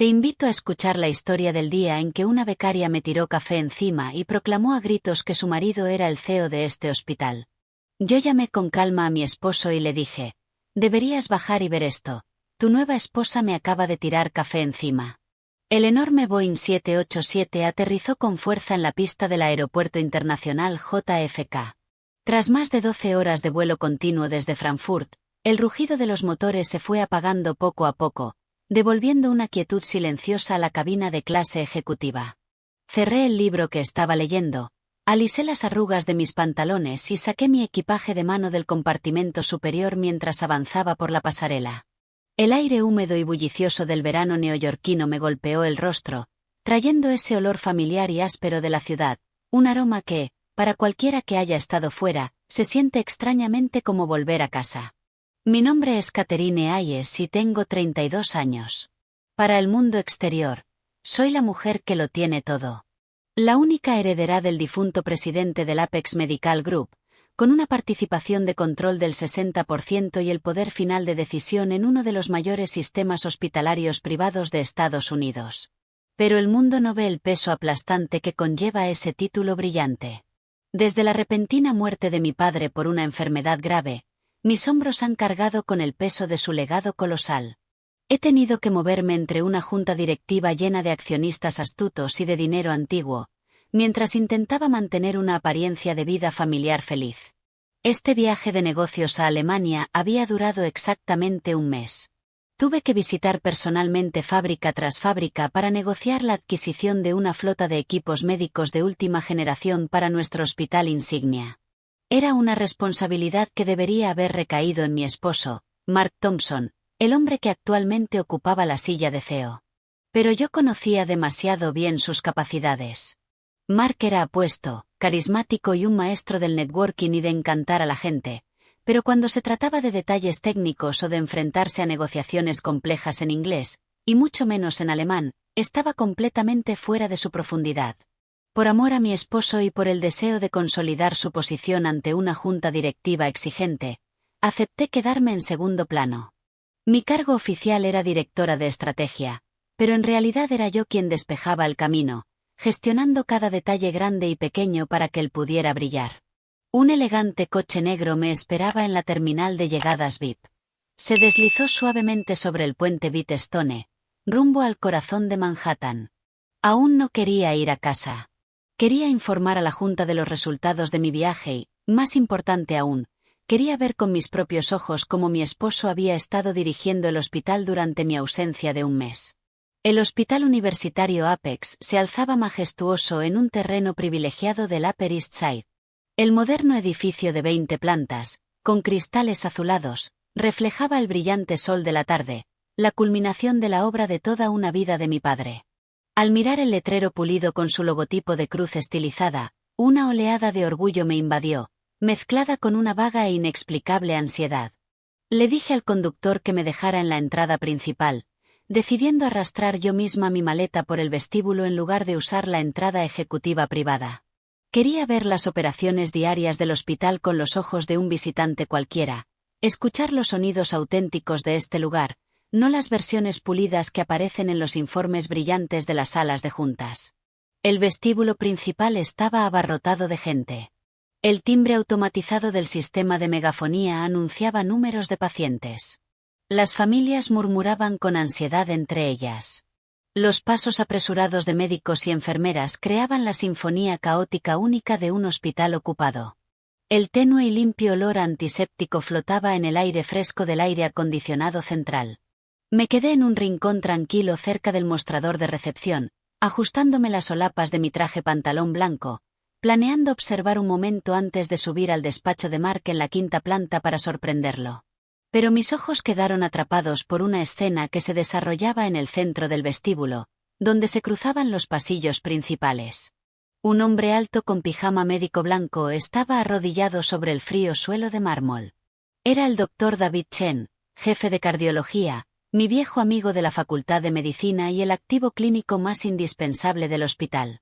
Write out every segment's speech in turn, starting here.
Te invito a escuchar la historia del día en que una becaria me tiró café encima y proclamó a gritos que su marido era el CEO de este hospital. Yo llamé con calma a mi esposo y le dije: deberías bajar y ver esto. Tu nueva esposa me acaba de tirar café encima. El enorme Boeing 787 aterrizó con fuerza en la pista del Aeropuerto Internacional JFK. Tras más de 12 horas de vuelo continuo desde Frankfurt, el rugido de los motores se fue apagando poco a poco, devolviendo una quietud silenciosa a la cabina de clase ejecutiva. Cerré el libro que estaba leyendo, alisé las arrugas de mis pantalones y saqué mi equipaje de mano del compartimento superior mientras avanzaba por la pasarela. El aire húmedo y bullicioso del verano neoyorquino me golpeó el rostro, trayendo ese olor familiar y áspero de la ciudad, un aroma que, para cualquiera que haya estado fuera, se siente extrañamente como volver a casa. Mi nombre es Catherine Hayes y tengo 32 años. Para el mundo exterior, soy la mujer que lo tiene todo. La única heredera del difunto presidente del Apex Medical Group, con una participación de control del 60% y el poder final de decisión en uno de los mayores sistemas hospitalarios privados de Estados Unidos. Pero el mundo no ve el peso aplastante que conlleva ese título brillante. Desde la repentina muerte de mi padre por una enfermedad grave, mis hombros han cargado con el peso de su legado colosal. He tenido que moverme entre una junta directiva llena de accionistas astutos y de dinero antiguo, mientras intentaba mantener una apariencia de vida familiar feliz. Este viaje de negocios a Alemania había durado exactamente un mes. Tuve que visitar personalmente fábrica tras fábrica para negociar la adquisición de una flota de equipos médicos de última generación para nuestro hospital insignia. Era una responsabilidad que debería haber recaído en mi esposo, Mark Thompson, el hombre que actualmente ocupaba la silla de CEO. Pero yo conocía demasiado bien sus capacidades. Mark era apuesto, carismático y un maestro del networking y de encantar a la gente, pero cuando se trataba de detalles técnicos o de enfrentarse a negociaciones complejas en inglés, y mucho menos en alemán, estaba completamente fuera de su profundidad. Por amor a mi esposo y por el deseo de consolidar su posición ante una junta directiva exigente, acepté quedarme en segundo plano. Mi cargo oficial era directora de estrategia, pero en realidad era yo quien despejaba el camino, gestionando cada detalle grande y pequeño para que él pudiera brillar. Un elegante coche negro me esperaba en la terminal de llegadas VIP. Se deslizó suavemente sobre el puente Bridgestone, rumbo al corazón de Manhattan. Aún no quería ir a casa. Quería informar a la Junta de los resultados de mi viaje y, más importante aún, quería ver con mis propios ojos cómo mi esposo había estado dirigiendo el hospital durante mi ausencia de un mes. El Hospital Universitario Apex se alzaba majestuoso en un terreno privilegiado del Upper East Side. El moderno edificio de 20 plantas, con cristales azulados, reflejaba el brillante sol de la tarde, la culminación de la obra de toda una vida de mi padre. Al mirar el letrero pulido con su logotipo de cruz estilizada, una oleada de orgullo me invadió, mezclada con una vaga e inexplicable ansiedad. Le dije al conductor que me dejara en la entrada principal, decidiendo arrastrar yo misma mi maleta por el vestíbulo en lugar de usar la entrada ejecutiva privada. Quería ver las operaciones diarias del hospital con los ojos de un visitante cualquiera, escuchar los sonidos auténticos de este lugar, no las versiones pulidas que aparecen en los informes brillantes de las salas de juntas. El vestíbulo principal estaba abarrotado de gente. El timbre automatizado del sistema de megafonía anunciaba números de pacientes. Las familias murmuraban con ansiedad entre ellas. Los pasos apresurados de médicos y enfermeras creaban la sinfonía caótica única de un hospital ocupado. El tenue y limpio olor antiséptico flotaba en el aire fresco del aire acondicionado central. Me quedé en un rincón tranquilo cerca del mostrador de recepción, ajustándome las solapas de mi traje pantalón blanco, planeando observar un momento antes de subir al despacho de Mark en la 5ª planta para sorprenderlo. Pero mis ojos quedaron atrapados por una escena que se desarrollaba en el centro del vestíbulo, donde se cruzaban los pasillos principales. Un hombre alto con pijama médico blanco estaba arrodillado sobre el frío suelo de mármol. Era el Dr. David Chen, jefe de cardiología, mi viejo amigo de la Facultad de Medicina y el activo clínico más indispensable del hospital.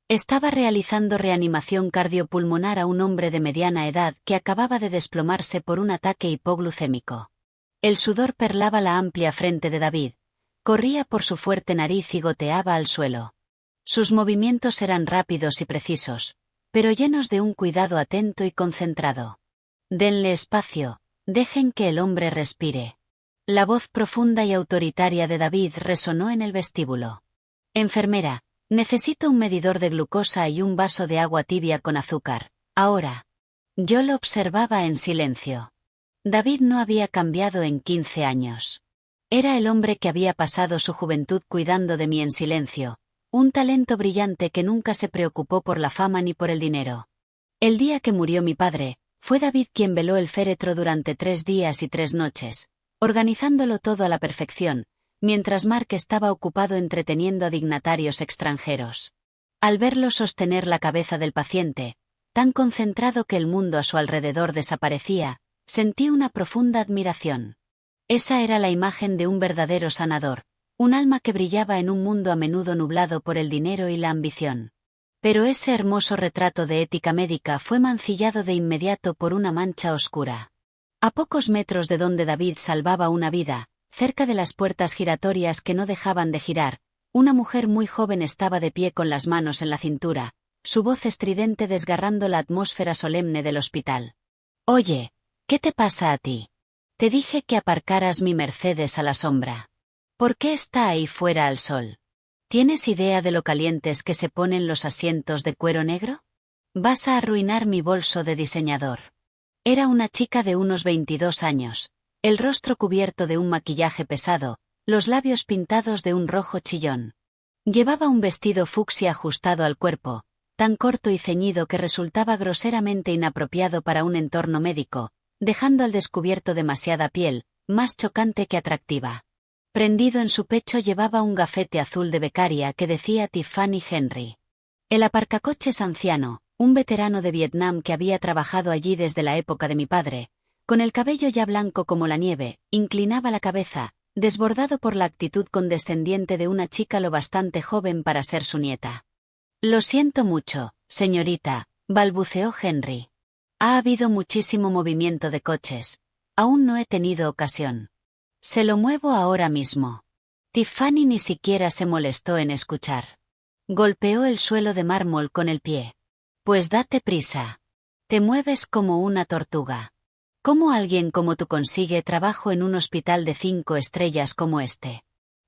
Estaba realizando reanimación cardiopulmonar a un hombre de mediana edad que acababa de desplomarse por un ataque hipoglucémico. El sudor perlaba la amplia frente de David, Corría por su fuerte nariz y goteaba al suelo. Sus movimientos eran rápidos y precisos, pero llenos de un cuidado atento y concentrado. Denle espacio, dejen que el hombre respire. La voz profunda y autoritaria de David resonó en el vestíbulo. Enfermera, necesito un medidor de glucosa y un vaso de agua tibia con azúcar, ahora. Yo lo observaba en silencio. David no había cambiado en 15 años. Era el hombre que había pasado su juventud cuidando de mí en silencio, un talento brillante que nunca se preocupó por la fama ni por el dinero. El día que murió mi padre, fue David quien veló el féretro durante 3 días y 3 noches, organizándolo todo a la perfección, mientras Mark estaba ocupado entreteniendo a dignatarios extranjeros. Al verlo sostener la cabeza del paciente, tan concentrado que el mundo a su alrededor desaparecía, sentí una profunda admiración. Esa era la imagen de un verdadero sanador, un alma que brillaba en un mundo a menudo nublado por el dinero y la ambición. Pero ese hermoso retrato de ética médica fue mancillado de inmediato por una mancha oscura. A pocos metros de donde David salvaba una vida, cerca de las puertas giratorias que no dejaban de girar, una mujer muy joven estaba de pie con las manos en la cintura, su voz estridente desgarrando la atmósfera solemne del hospital. «Oye, ¿qué te pasa a ti? Te dije que aparcaras mi Mercedes a la sombra. ¿Por qué está ahí fuera al sol? ¿Tienes idea de lo calientes que se ponen los asientos de cuero negro? Vas a arruinar mi bolso de diseñador». Era una chica de unos 22 años, el rostro cubierto de un maquillaje pesado, los labios pintados de un rojo chillón. Llevaba un vestido fucsia ajustado al cuerpo, tan corto y ceñido que resultaba groseramente inapropiado para un entorno médico, dejando al descubierto demasiada piel, más chocante que atractiva. Prendido en su pecho llevaba un gafete azul de becaria que decía Tiffany Henry. El aparcacoches anciano, un veterano de Vietnam que había trabajado allí desde la época de mi padre, con el cabello ya blanco como la nieve, inclinaba la cabeza, desbordado por la actitud condescendiente de una chica lo bastante joven para ser su nieta. «Lo siento mucho, señorita», balbuceó Henry. «Ha habido muchísimo movimiento de coches. Aún no he tenido ocasión. Se lo muevo ahora mismo». Tiffany ni siquiera se molestó en escuchar. Golpeó el suelo de mármol con el pie. «Pues date prisa. Te mueves como una tortuga. ¿Cómo alguien como tú consigue trabajo en un hospital de 5 estrellas como este?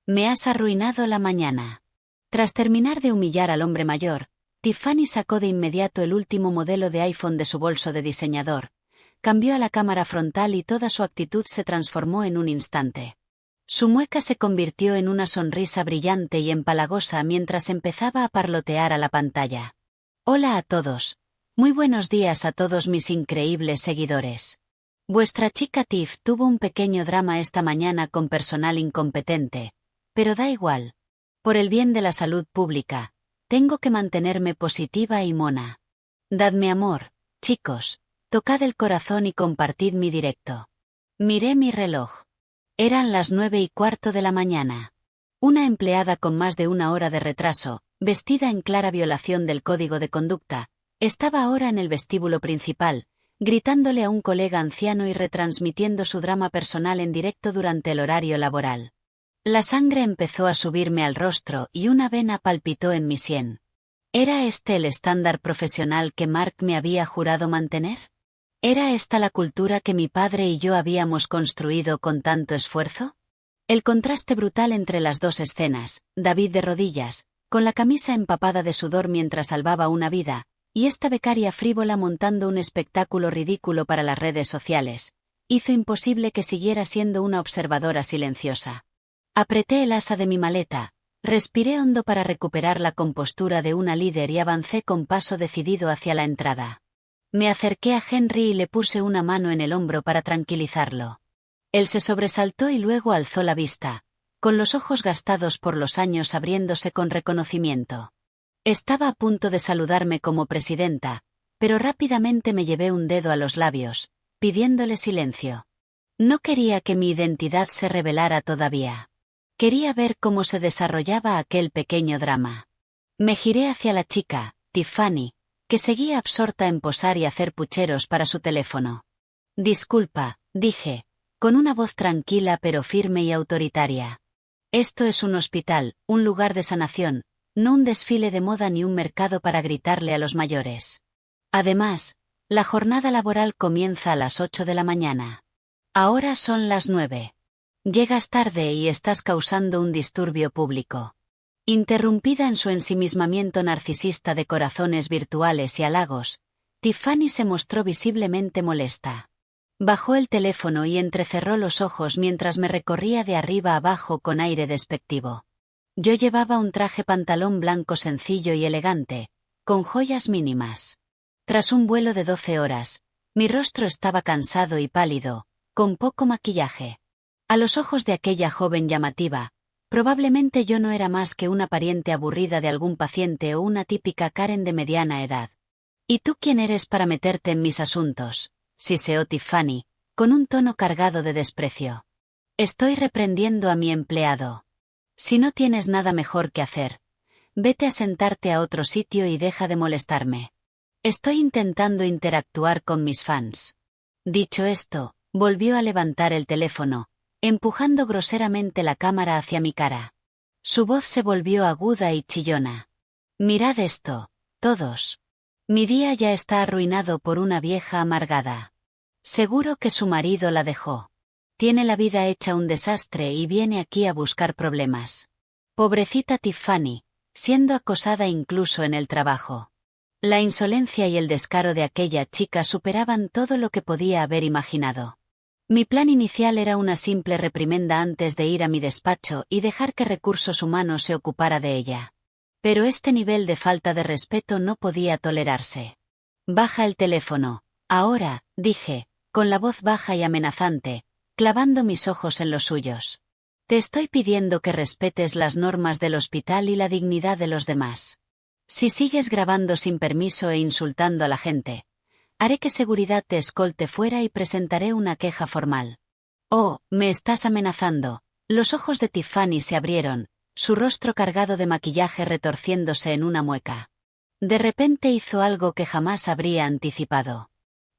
Me has arruinado la mañana». Tras terminar de humillar al hombre mayor, Tiffany sacó de inmediato el último modelo de iPhone de su bolso de diseñador, cambió a la cámara frontal y toda su actitud se transformó en un instante. Su mueca se convirtió en una sonrisa brillante y empalagosa mientras empezaba a parlotear a la pantalla. «Hola a todos. Muy buenos días a todos mis increíbles seguidores. Vuestra chica Tiff tuvo un pequeño drama esta mañana con personal incompetente, pero da igual. Por el bien de la salud pública, tengo que mantenerme positiva y mona. Dadme amor, chicos, tocad el corazón y compartid mi directo». Miré mi reloj. Eran las 9:15 de la mañana. Una empleada con más de 1 hora de retraso, vestida en clara violación del código de conducta, estaba ahora en el vestíbulo principal, gritándole a un colega anciano y retransmitiendo su drama personal en directo durante el horario laboral. La sangre empezó a subirme al rostro y una vena palpitó en mi sien. ¿Era este el estándar profesional que Mark me había jurado mantener? ¿Era esta la cultura que mi padre y yo habíamos construido con tanto esfuerzo? El contraste brutal entre las dos escenas, David de rodillas, con la camisa empapada de sudor mientras salvaba una vida, y esta becaria frívola montando un espectáculo ridículo para las redes sociales, hizo imposible que siguiera siendo una observadora silenciosa. Apreté el asa de mi maleta, respiré hondo para recuperar la compostura de una líder y avancé con paso decidido hacia la entrada. Me acerqué a Henry y le puse una mano en el hombro para tranquilizarlo. Él se sobresaltó y luego alzó la vista, con los ojos gastados por los años abriéndose con reconocimiento. Estaba a punto de saludarme como presidenta, pero rápidamente me llevé un dedo a los labios, pidiéndole silencio. No quería que mi identidad se revelara todavía. Quería ver cómo se desarrollaba aquel pequeño drama. Me giré hacia la chica, Tiffany, que seguía absorta en posar y hacer pucheros para su teléfono. «Disculpa», dije, con una voz tranquila pero firme y autoritaria. Esto es un hospital, un lugar de sanación, no un desfile de moda ni un mercado para gritarle a los mayores. Además, la jornada laboral comienza a las 8 de la mañana. Ahora son las 9. Llegas tarde y estás causando un disturbio público. Interrumpida en su ensimismamiento narcisista de corazones virtuales y halagos, Tiffany se mostró visiblemente molesta. Bajó el teléfono y entrecerró los ojos mientras me recorría de arriba a abajo con aire despectivo. Yo llevaba un traje pantalón blanco sencillo y elegante, con joyas mínimas. Tras un vuelo de 12 horas, mi rostro estaba cansado y pálido, con poco maquillaje. A los ojos de aquella joven llamativa, probablemente yo no era más que una pariente aburrida de algún paciente o una típica Karen de mediana edad. ¿Y tú quién eres para meterte en mis asuntos?, siseó Tiffany, con un tono cargado de desprecio. Estoy reprendiendo a mi empleado. Si no tienes nada mejor que hacer, vete a sentarte a otro sitio y deja de molestarme. Estoy intentando interactuar con mis fans. Dicho esto, volvió a levantar el teléfono, empujando groseramente la cámara hacia mi cara. Su voz se volvió aguda y chillona. Mirad esto, todos. Mi día ya está arruinado por una vieja amargada. Seguro que su marido la dejó. Tiene la vida hecha un desastre y viene aquí a buscar problemas. Pobrecita Tiffany, siendo acosada incluso en el trabajo. La insolencia y el descaro de aquella chica superaban todo lo que podía haber imaginado. Mi plan inicial era una simple reprimenda antes de ir a mi despacho y dejar que recursos humanos se ocupara de ella. Pero este nivel de falta de respeto no podía tolerarse. Baja el teléfono, ahora, dije, con la voz baja y amenazante, clavando mis ojos en los suyos. Te estoy pidiendo que respetes las normas del hospital y la dignidad de los demás. Si sigues grabando sin permiso e insultando a la gente, haré que seguridad te escolte fuera y presentaré una queja formal. Oh, me estás amenazando. Los ojos de Tiffany se abrieron, su rostro cargado de maquillaje retorciéndose en una mueca. De repente hizo algo que jamás habría anticipado.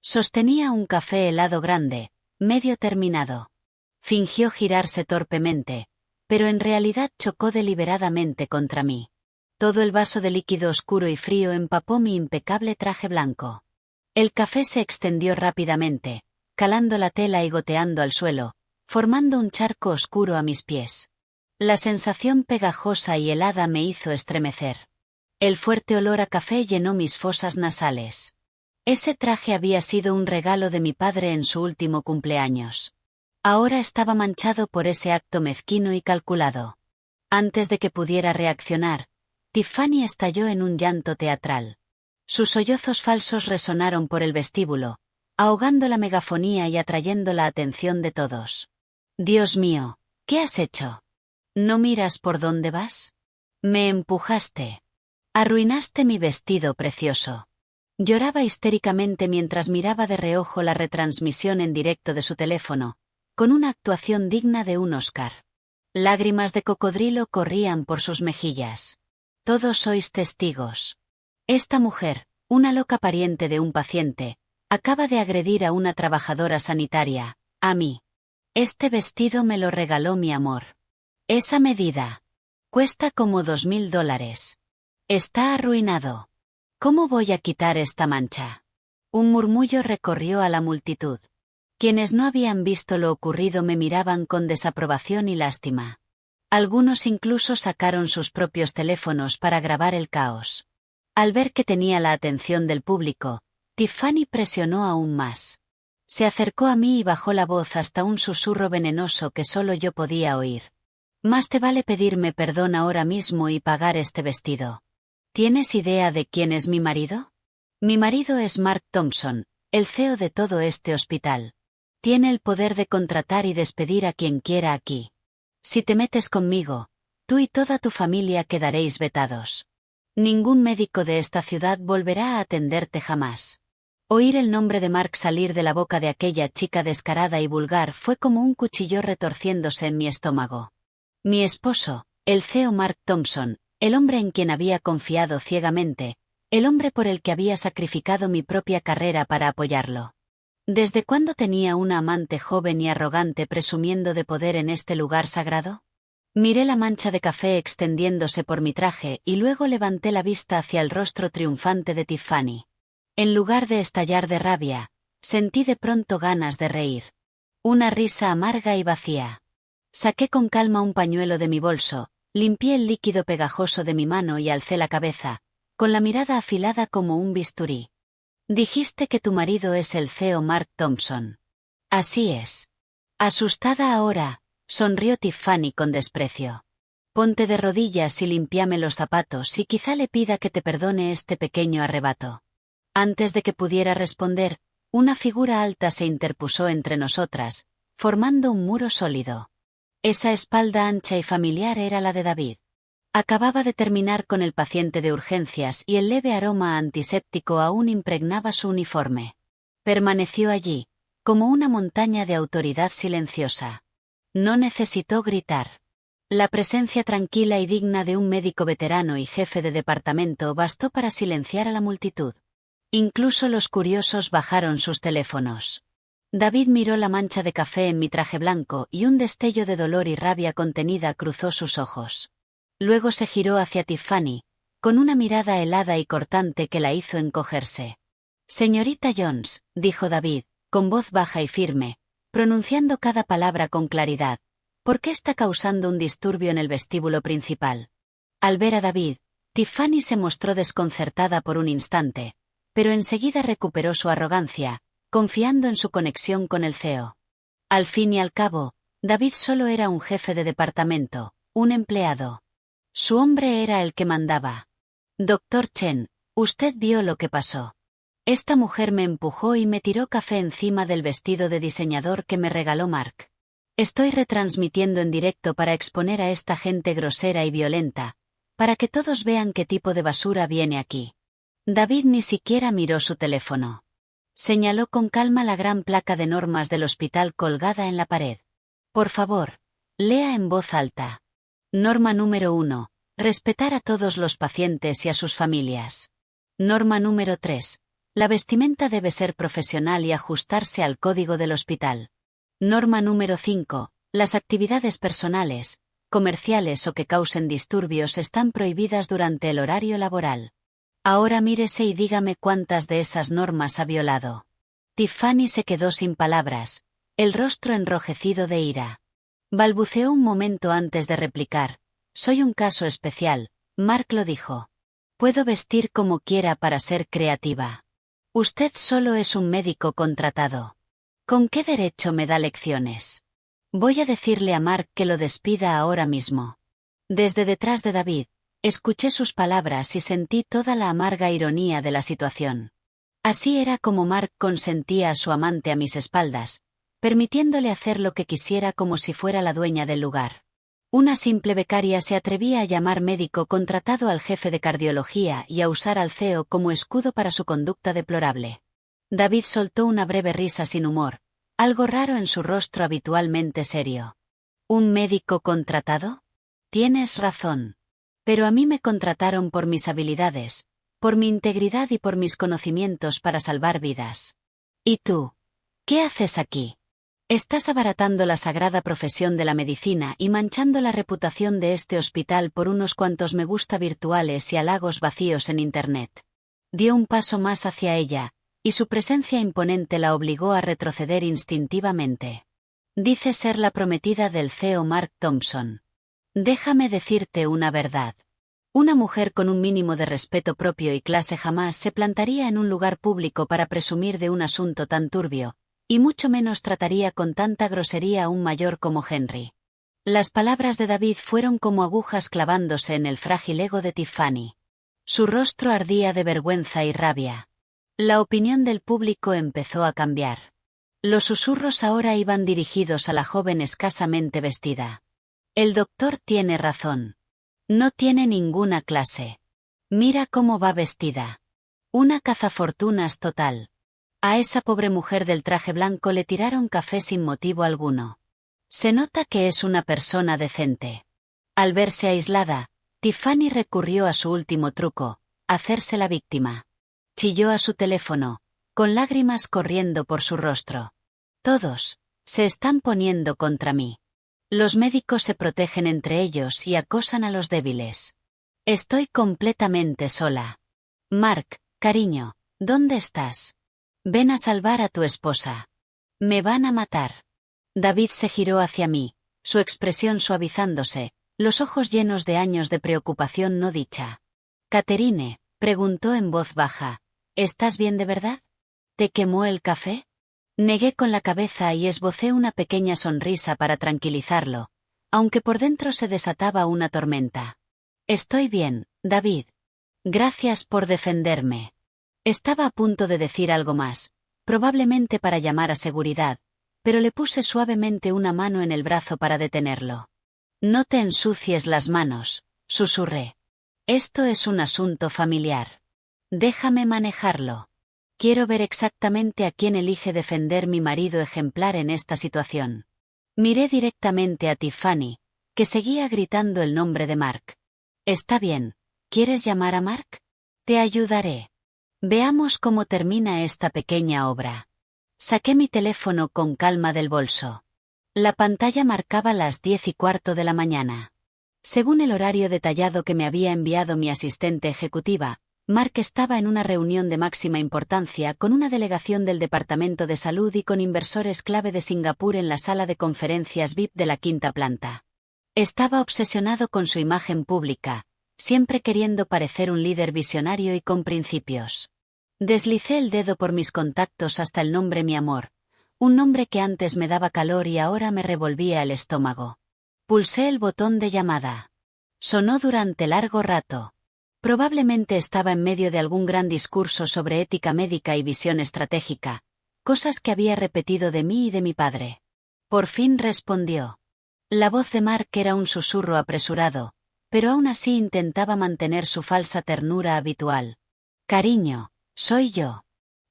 Sostenía un café helado grande, medio terminado. Fingió girarse torpemente, pero en realidad chocó deliberadamente contra mí. Todo el vaso de líquido oscuro y frío empapó mi impecable traje blanco. El café se extendió rápidamente, calando la tela y goteando al suelo, formando un charco oscuro a mis pies. La sensación pegajosa y helada me hizo estremecer. El fuerte olor a café llenó mis fosas nasales. Ese traje había sido un regalo de mi padre en su último cumpleaños. Ahora estaba manchado por ese acto mezquino y calculado. Antes de que pudiera reaccionar, Tiffany estalló en un llanto teatral. Sus sollozos falsos resonaron por el vestíbulo, ahogando la megafonía y atrayendo la atención de todos. Dios mío, ¿qué has hecho? ¿No miras por dónde vas? Me empujaste. Arruinaste mi vestido precioso. Lloraba histéricamente mientras miraba de reojo la retransmisión en directo de su teléfono, con una actuación digna de un Oscar. Lágrimas de cocodrilo corrían por sus mejillas. Todos sois testigos. Esta mujer, una loca pariente de un paciente, acaba de agredir a una trabajadora sanitaria, a mí. Este vestido me lo regaló mi amor. Esa medida. Cuesta como $2000. Está arruinado. ¿Cómo voy a quitar esta mancha? Un murmullo recorrió a la multitud. Quienes no habían visto lo ocurrido me miraban con desaprobación y lástima. Algunos incluso sacaron sus propios teléfonos para grabar el caos. Al ver que tenía la atención del público, Tiffany presionó aún más. Se acercó a mí y bajó la voz hasta un susurro venenoso que solo yo podía oír. Más te vale pedirme perdón ahora mismo y pagar este vestido. ¿Tienes idea de quién es mi marido? Mi marido es Mark Thompson, el CEO de todo este hospital. Tiene el poder de contratar y despedir a quien quiera aquí. Si te metes conmigo, tú y toda tu familia quedaréis vetados. Ningún médico de esta ciudad volverá a atenderte jamás. Oír el nombre de Mark salir de la boca de aquella chica descarada y vulgar fue como un cuchillo retorciéndose en mi estómago. Mi esposo, el CEO Mark Thompson, el hombre en quien había confiado ciegamente, el hombre por el que había sacrificado mi propia carrera para apoyarlo. ¿Desde cuándo tenía una amante joven y arrogante presumiendo de poder en este lugar sagrado? Miré la mancha de café extendiéndose por mi traje y luego levanté la vista hacia el rostro triunfante de Tiffany. En lugar de estallar de rabia, sentí de pronto ganas de reír. Una risa amarga y vacía. Saqué con calma un pañuelo de mi bolso, limpié el líquido pegajoso de mi mano y alcé la cabeza, con la mirada afilada como un bisturí. Dijiste que tu marido es el CEO Mark Thompson. Así es. Asustada ahora, sonrió Tiffany con desprecio. Ponte de rodillas y límpiame los zapatos y quizá le pida que te perdone este pequeño arrebato. Antes de que pudiera responder, una figura alta se interpuso entre nosotras, formando un muro sólido. Esa espalda ancha y familiar era la de David. Acababa de terminar con el paciente de urgencias y el leve aroma antiséptico aún impregnaba su uniforme. Permaneció allí, como una montaña de autoridad silenciosa. No necesitó gritar. La presencia tranquila y digna de un médico veterano y jefe de departamento bastó para silenciar a la multitud. Incluso los curiosos bajaron sus teléfonos. David miró la mancha de café en mi traje blanco y un destello de dolor y rabia contenida cruzó sus ojos. Luego se giró hacia Tiffany, con una mirada helada y cortante que la hizo encogerse. Señorita Jones, dijo David, con voz baja y firme, pronunciando cada palabra con claridad, ¿por qué está causando un disturbio en el vestíbulo principal? Al ver a David, Tiffany se mostró desconcertada por un instante, pero enseguida recuperó su arrogancia, confiando en su conexión con el CEO. Al fin y al cabo, David solo era un jefe de departamento, un empleado. Su hombre era el que mandaba. Doctor Chen, usted vio lo que pasó. Esta mujer me empujó y me tiró café encima del vestido de diseñador que me regaló Mark. Estoy retransmitiendo en directo para exponer a esta gente grosera y violenta, para que todos vean qué tipo de basura viene aquí. David ni siquiera miró su teléfono. Señaló con calma la gran placa de normas del hospital colgada en la pared. Por favor, lea en voz alta. Norma número 1. Respetar a todos los pacientes y a sus familias. Norma número 3. La vestimenta debe ser profesional y ajustarse al código del hospital. Norma número 5. Las actividades personales, comerciales o que causen disturbios están prohibidas durante el horario laboral. Ahora mírese y dígame cuántas de esas normas ha violado. Tiffany se quedó sin palabras, el rostro enrojecido de ira. Balbuceó un momento antes de replicar. Soy un caso especial, Mark lo dijo. Puedo vestir como quiera para ser creativa. Usted solo es un médico contratado. ¿Con qué derecho me da lecciones? Voy a decirle a Mark que lo despida ahora mismo. Desde detrás de David, escuché sus palabras y sentí toda la amarga ironía de la situación. Así era como Mark consentía a su amante a mis espaldas, permitiéndole hacer lo que quisiera como si fuera la dueña del lugar. Una simple becaria se atrevía a llamar médico contratado al jefe de cardiología y a usar al CEO como escudo para su conducta deplorable. David soltó una breve risa sin humor, algo raro en su rostro habitualmente serio. ¿Un médico contratado? Tienes razón. Pero a mí me contrataron por mis habilidades, por mi integridad y por mis conocimientos para salvar vidas. ¿Y tú? ¿Qué haces aquí? Estás abaratando la sagrada profesión de la medicina y manchando la reputación de este hospital por unos cuantos me gusta virtuales y halagos vacíos en Internet. Dio un paso más hacia ella, y su presencia imponente la obligó a retroceder instintivamente. Dice ser la prometida del CEO Mark Thompson. Déjame decirte una verdad. Una mujer con un mínimo de respeto propio y clase jamás se plantaría en un lugar público para presumir de un asunto tan turbio, y mucho menos trataría con tanta grosería a un mayor como Henry. Las palabras de David fueron como agujas clavándose en el frágil ego de Tiffany. Su rostro ardía de vergüenza y rabia. La opinión del público empezó a cambiar. Los susurros ahora iban dirigidos a la joven escasamente vestida. El doctor tiene razón. No tiene ninguna clase. Mira cómo va vestida. Una cazafortunas total. A esa pobre mujer del traje blanco le tiraron café sin motivo alguno. Se nota que es una persona decente. Al verse aislada, Tiffany recurrió a su último truco, hacerse la víctima. Chilló a su teléfono, con lágrimas corriendo por su rostro. Todos se están poniendo contra mí. Los médicos se protegen entre ellos y acosan a los débiles. Estoy completamente sola. Mark, cariño, ¿dónde estás? Ven a salvar a tu esposa. Me van a matar. David se giró hacia mí, su expresión suavizándose, los ojos llenos de años de preocupación no dicha. Catherine, preguntó en voz baja, ¿estás bien de verdad? ¿Te quemó el café? Negué con la cabeza y esbocé una pequeña sonrisa para tranquilizarlo, aunque por dentro se desataba una tormenta. Estoy bien, David. Gracias por defenderme. Estaba a punto de decir algo más, probablemente para llamar a seguridad, pero le puse suavemente una mano en el brazo para detenerlo. No te ensucies las manos, susurré. Esto es un asunto familiar. Déjame manejarlo. Quiero ver exactamente a quién elige defender mi marido ejemplar en esta situación. Miré directamente a Tiffany, que seguía gritando el nombre de Mark. Está bien, ¿quieres llamar a Mark? Te ayudaré. Veamos cómo termina esta pequeña obra. Saqué mi teléfono con calma del bolso. La pantalla marcaba las 10:15 de la mañana. Según el horario detallado que me había enviado mi asistente ejecutiva, Mark estaba en una reunión de máxima importancia con una delegación del Departamento de Salud y con inversores clave de Singapur en la sala de conferencias VIP de la 5ª planta. Estaba obsesionado con su imagen pública, siempre queriendo parecer un líder visionario y con principios. Deslicé el dedo por mis contactos hasta el nombre mi amor, un nombre que antes me daba calor y ahora me revolvía el estómago. Pulsé el botón de llamada. Sonó durante largo rato. Probablemente estaba en medio de algún gran discurso sobre ética médica y visión estratégica, cosas que había repetido de mí y de mi padre. Por fin respondió. La voz de Mark era un susurro apresurado, pero aún así intentaba mantener su falsa ternura habitual. Cariño, soy yo.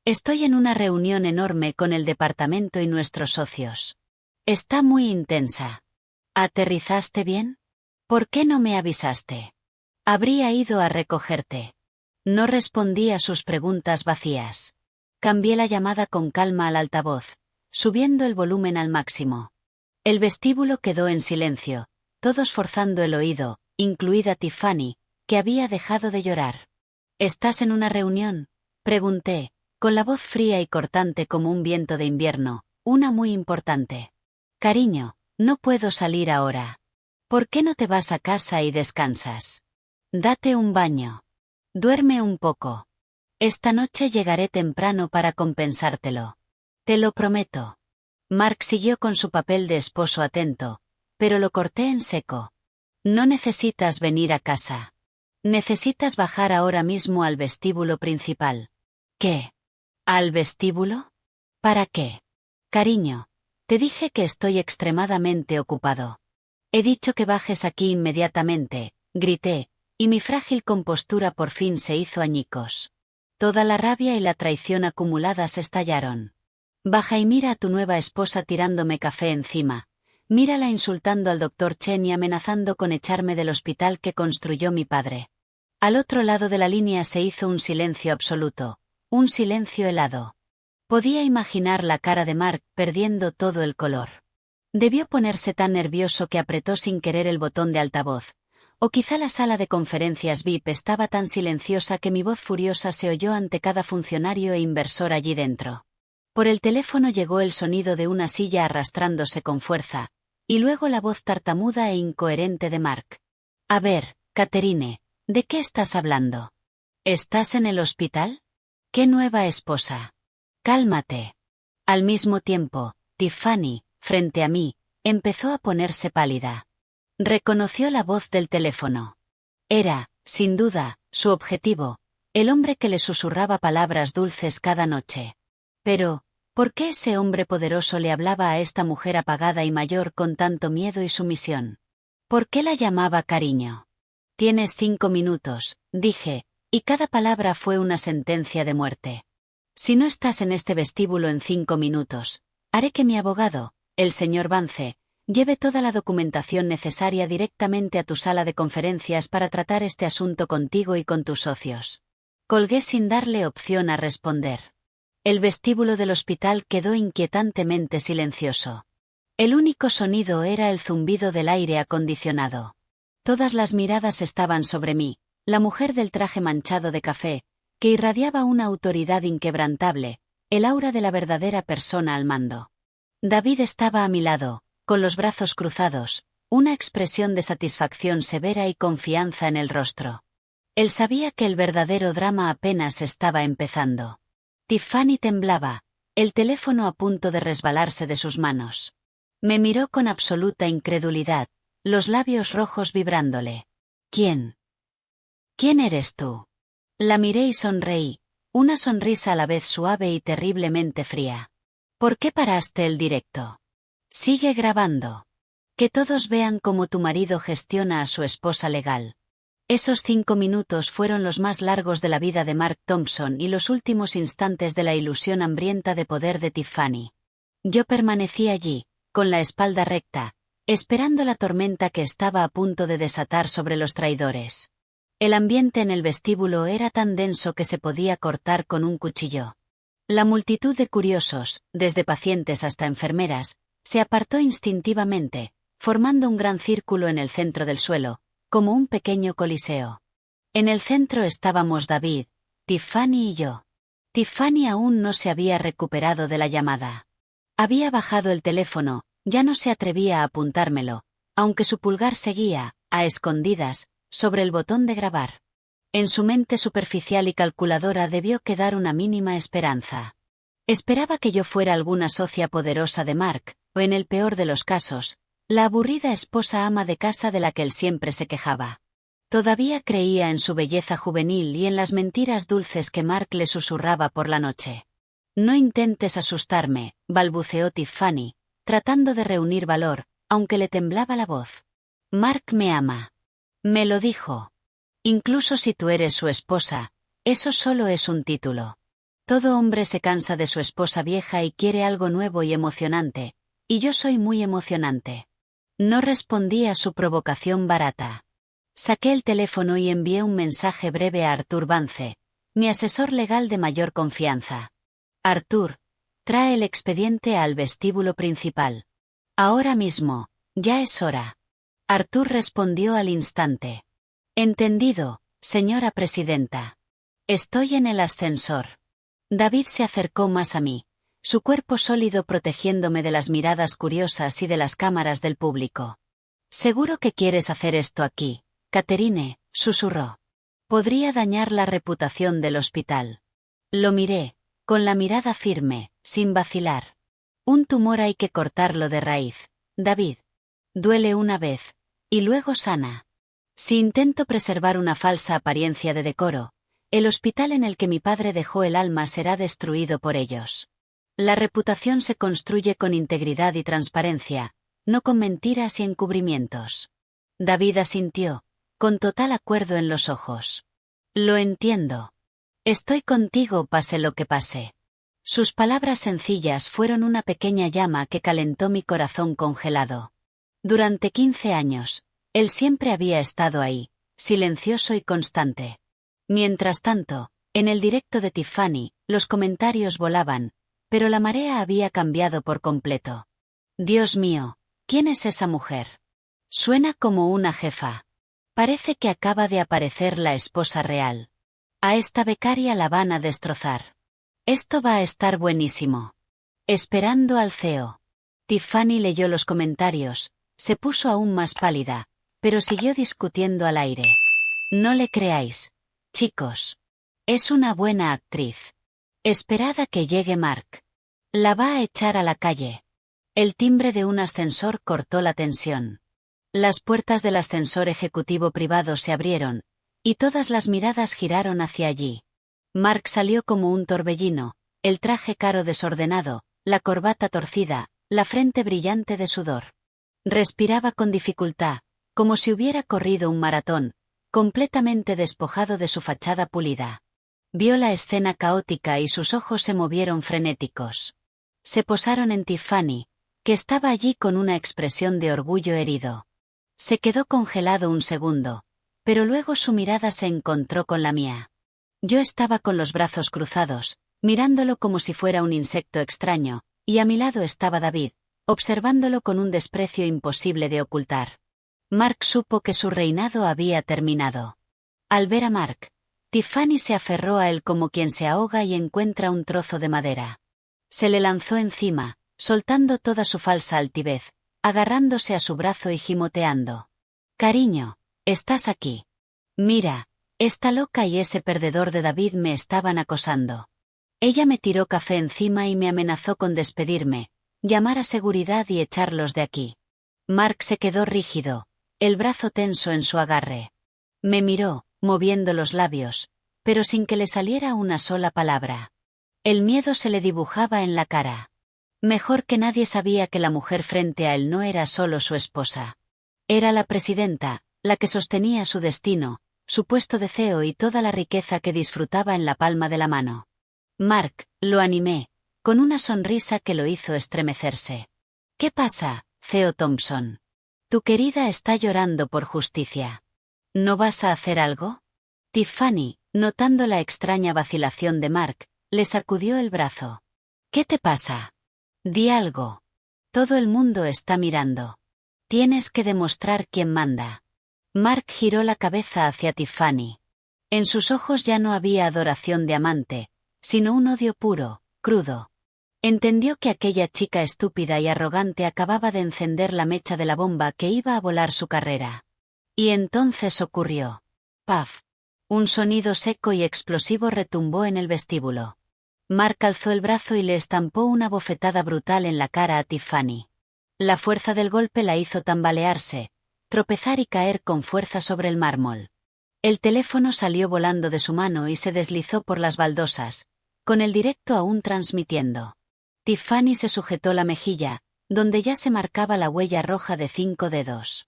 Estoy en una reunión enorme con el departamento y nuestros socios. Está muy intensa. ¿Aterrizaste bien? ¿Por qué no me avisaste? Habría ido a recogerte. No respondí a sus preguntas vacías. Cambié la llamada con calma al altavoz, subiendo el volumen al máximo. El vestíbulo quedó en silencio, todos forzando el oído, incluida Tiffany, que había dejado de llorar. ¿Estás en una reunión? Pregunté, con la voz fría y cortante como un viento de invierno, una muy importante. Cariño, no puedo salir ahora. ¿Por qué no te vas a casa y descansas? Date un baño. Duerme un poco. Esta noche llegaré temprano para compensártelo. Te lo prometo. Mark siguió con su papel de esposo atento, pero lo corté en seco. No necesitas venir a casa. Necesitas bajar ahora mismo al vestíbulo principal. ¿Qué? ¿Al vestíbulo? ¿Para qué? Cariño, te dije que estoy extremadamente ocupado. He dicho que bajes aquí inmediatamente, grité, y mi frágil compostura por fin se hizo añicos. Toda la rabia y la traición acumuladas estallaron. Baja y mira a tu nueva esposa tirándome café encima. Mírala insultando al doctor Chen y amenazando con echarme del hospital que construyó mi padre. Al otro lado de la línea se hizo un silencio absoluto, un silencio helado. Podía imaginar la cara de Mark perdiendo todo el color. Debió ponerse tan nervioso que apretó sin querer el botón de altavoz. O quizá la sala de conferencias VIP estaba tan silenciosa que mi voz furiosa se oyó ante cada funcionario e inversor allí dentro. Por el teléfono llegó el sonido de una silla arrastrándose con fuerza, y luego la voz tartamuda e incoherente de Mark. A ver, Catherine, ¿de qué estás hablando? ¿Estás en el hospital? ¿Qué nueva esposa? Cálmate. Al mismo tiempo, Tiffany, frente a mí, empezó a ponerse pálida. Reconoció la voz del teléfono. Era, sin duda, su objetivo, el hombre que le susurraba palabras dulces cada noche. Pero, ¿por qué ese hombre poderoso le hablaba a esta mujer apagada y mayor con tanto miedo y sumisión? ¿Por qué la llamaba cariño? Tienes 5 minutos, dije, y cada palabra fue una sentencia de muerte. Si no estás en este vestíbulo en 5 minutos, haré que mi abogado, el señor Vance, lleve toda la documentación necesaria directamente a tu sala de conferencias para tratar este asunto contigo y con tus socios. Colgué sin darle opción a responder. El vestíbulo del hospital quedó inquietantemente silencioso. El único sonido era el zumbido del aire acondicionado. Todas las miradas estaban sobre mí, la mujer del traje manchado de café, que irradiaba una autoridad inquebrantable, el aura de la verdadera persona al mando. David estaba a mi lado, con los brazos cruzados, una expresión de satisfacción severa y confianza en el rostro. Él sabía que el verdadero drama apenas estaba empezando. Tiffany temblaba, el teléfono a punto de resbalarse de sus manos. Me miró con absoluta incredulidad, los labios rojos vibrándole. ¿Quién? ¿Quién eres tú? La miré y sonreí, una sonrisa a la vez suave y terriblemente fría. ¿Por qué paraste el directo? Sigue grabando. Que todos vean cómo tu marido gestiona a su esposa legal. Esos 5 minutos fueron los más largos de la vida de Mark Thompson y los últimos instantes de la ilusión hambrienta de poder de Tiffany. Yo permanecí allí, con la espalda recta, esperando la tormenta que estaba a punto de desatar sobre los traidores. El ambiente en el vestíbulo era tan denso que se podía cortar con un cuchillo. La multitud de curiosos, desde pacientes hasta enfermeras, se apartó instintivamente, formando un gran círculo en el centro del suelo, como un pequeño coliseo. En el centro estábamos David, Tiffany y yo. Tiffany aún no se había recuperado de la llamada. Había bajado el teléfono, ya no se atrevía a apuntármelo, aunque su pulgar seguía, a escondidas, sobre el botón de grabar. En su mente superficial y calculadora debió quedar una mínima esperanza. Esperaba que yo fuera alguna socia poderosa de Mark, o en el peor de los casos, la aburrida esposa ama de casa de la que él siempre se quejaba. Todavía creía en su belleza juvenil y en las mentiras dulces que Mark le susurraba por la noche. No intentes asustarme, balbuceó Tiffany, tratando de reunir valor, aunque le temblaba la voz. Mark me ama. Me lo dijo. Incluso si tú eres su esposa, eso solo es un título. Todo hombre se cansa de su esposa vieja y quiere algo nuevo y emocionante, y yo soy muy emocionante. No respondí a su provocación barata. Saqué el teléfono y envié un mensaje breve a Arthur Vance, mi asesor legal de mayor confianza. Arthur, trae el expediente al vestíbulo principal. Ahora mismo, ya es hora. Arthur respondió al instante. Entendido, señora presidenta. Estoy en el ascensor. David se acercó más a mí, su cuerpo sólido protegiéndome de las miradas curiosas y de las cámaras del público. Seguro que quieres hacer esto aquí, Catherine, susurró. Podría dañar la reputación del hospital. Lo miré, con la mirada firme, sin vacilar. Un tumor hay que cortarlo de raíz, David. Duele una vez, y luego sana. Si intento preservar una falsa apariencia de decoro, el hospital en el que mi padre dejó el alma será destruido por ellos. La reputación se construye con integridad y transparencia, no con mentiras y encubrimientos. David asintió, con total acuerdo en los ojos. Lo entiendo. Estoy contigo pase lo que pase. Sus palabras sencillas fueron una pequeña llama que calentó mi corazón congelado. Durante 15 años, él siempre había estado ahí, silencioso y constante. Mientras tanto, en el directo de Tiffany, los comentarios volaban, pero la marea había cambiado por completo. Dios mío, ¿quién es esa mujer? Suena como una jefa. Parece que acaba de aparecer la esposa real. A esta becaria la van a destrozar. Esto va a estar buenísimo. Esperando al CEO. Tiffany leyó los comentarios, se puso aún más pálida, pero siguió discutiendo al aire. No le creáis, chicos. Es una buena actriz. Esperad a que llegue Mark. La va a echar a la calle. El timbre de un ascensor cortó la tensión. Las puertas del ascensor ejecutivo privado se abrieron, y todas las miradas giraron hacia allí. Mark salió como un torbellino, el traje caro desordenado, la corbata torcida, la frente brillante de sudor. Respiraba con dificultad, como si hubiera corrido un maratón, completamente despojado de su fachada pulida. Vio la escena caótica y sus ojos se movieron frenéticos. Se posaron en Tiffany, que estaba allí con una expresión de orgullo herido. Se quedó congelado un segundo, pero luego su mirada se encontró con la mía. Yo estaba con los brazos cruzados, mirándolo como si fuera un insecto extraño, y a mi lado estaba David, observándolo con un desprecio imposible de ocultar. Mark supo que su reinado había terminado. Al ver a Mark, Tiffany se aferró a él como quien se ahoga y encuentra un trozo de madera. Se le lanzó encima, soltando toda su falsa altivez, agarrándose a su brazo y gimoteando. «Cariño, estás aquí. Mira, esta loca y ese perdedor de David me estaban acosando». Ella me tiró café encima y me amenazó con despedirme, llamar a seguridad y echarlos de aquí. Mark se quedó rígido, el brazo tenso en su agarre. Me miró, moviendo los labios, pero sin que le saliera una sola palabra. El miedo se le dibujaba en la cara. Mejor que nadie sabía que la mujer frente a él no era solo su esposa. Era la presidenta, la que sostenía su destino, su puesto de CEO y toda la riqueza que disfrutaba en la palma de la mano. «Mark», lo animé, con una sonrisa que lo hizo estremecerse. «¿Qué pasa, CEO Thompson? Tu querida está llorando por justicia. ¿No vas a hacer algo?» Tiffany, notando la extraña vacilación de Mark, le sacudió el brazo. «¿Qué te pasa? Di algo. Todo el mundo está mirando. Tienes que demostrar quién manda». Mark giró la cabeza hacia Tiffany. En sus ojos ya no había adoración de amante, sino un odio puro, crudo. Entendió que aquella chica estúpida y arrogante acababa de encender la mecha de la bomba que iba a volar su carrera. Y entonces ocurrió. ¡Paf! Un sonido seco y explosivo retumbó en el vestíbulo. Mark alzó el brazo y le estampó una bofetada brutal en la cara a Tiffany. La fuerza del golpe la hizo tambalearse, tropezar y caer con fuerza sobre el mármol. El teléfono salió volando de su mano y se deslizó por las baldosas, con el directo aún transmitiendo. Tiffany se sujetó la mejilla, donde ya se marcaba la huella roja de 5 dedos.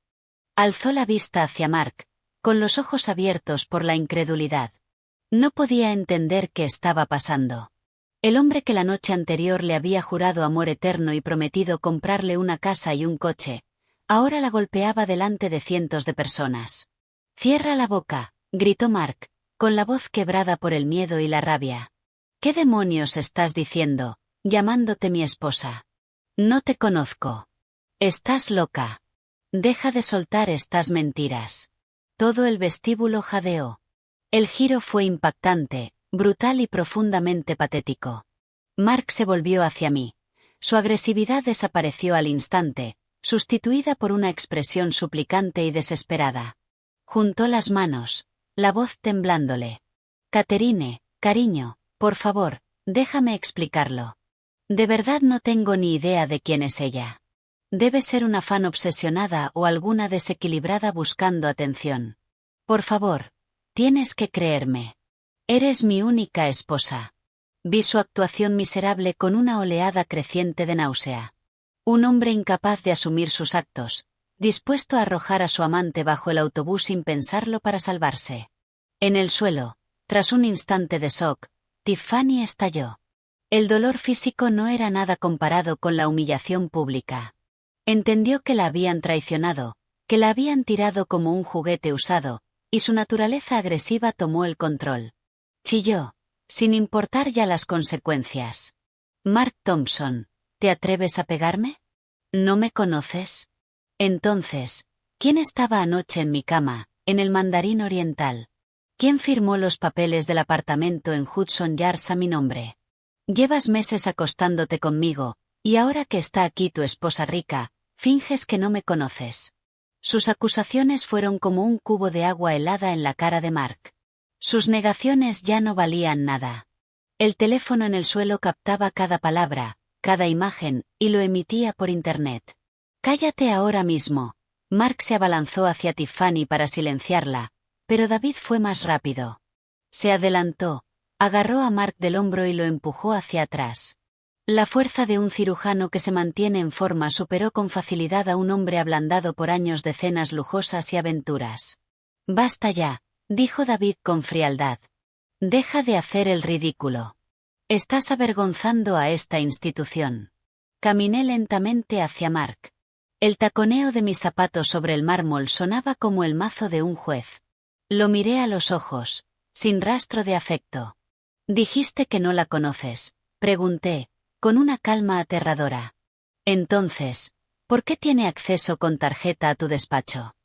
Alzó la vista hacia Mark, con los ojos abiertos por la incredulidad. No podía entender qué estaba pasando. El hombre que la noche anterior le había jurado amor eterno y prometido comprarle una casa y un coche, ahora la golpeaba delante de cientos de personas. «Cierra la boca», gritó Mark, con la voz quebrada por el miedo y la rabia. «¿Qué demonios estás diciendo, llamándote mi esposa? No te conozco. Estás loca. Deja de soltar estas mentiras». Todo el vestíbulo jadeó. El giro fue impactante, brutal y profundamente patético. Mark se volvió hacia mí. Su agresividad desapareció al instante, sustituida por una expresión suplicante y desesperada. Juntó las manos, la voz temblándole. «Catherine, cariño, por favor, déjame explicarlo. De verdad no tengo ni idea de quién es ella. Debe ser una fan obsesionada o alguna desequilibrada buscando atención. Por favor, tienes que creerme. Eres mi única esposa». Vi su actuación miserable con una oleada creciente de náusea. Un hombre incapaz de asumir sus actos, dispuesto a arrojar a su amante bajo el autobús sin pensarlo para salvarse. En el suelo, tras un instante de shock, Tiffany estalló. El dolor físico no era nada comparado con la humillación pública. Entendió que la habían traicionado, que la habían tirado como un juguete usado, y su naturaleza agresiva tomó el control. Chilló, sin importar ya las consecuencias. «Mark Thompson, ¿te atreves a pegarme? ¿No me conoces? Entonces, ¿quién estaba anoche en mi cama, en el Mandarín Oriental? ¿Quién firmó los papeles del apartamento en Hudson Yards a mi nombre? Llevas meses acostándote conmigo, y ahora que está aquí tu esposa rica, finges que no me conoces». Sus acusaciones fueron como un cubo de agua helada en la cara de Mark. Sus negaciones ya no valían nada. El teléfono en el suelo captaba cada palabra, cada imagen, y lo emitía por internet. «Cállate ahora mismo». Mark se abalanzó hacia Tiffany para silenciarla, pero David fue más rápido. Se adelantó, agarró a Mark del hombro y lo empujó hacia atrás. La fuerza de un cirujano que se mantiene en forma superó con facilidad a un hombre ablandado por años de cenas lujosas y aventuras. «Basta ya», dijo David con frialdad. «Deja de hacer el ridículo. Estás avergonzando a esta institución». Caminé lentamente hacia Mark. El taconeo de mis zapatos sobre el mármol sonaba como el mazo de un juez. Lo miré a los ojos, sin rastro de afecto. «Dijiste que no la conoces», pregunté, con una calma aterradora. Entonces, ¿por qué tiene acceso con tarjeta a tu despacho?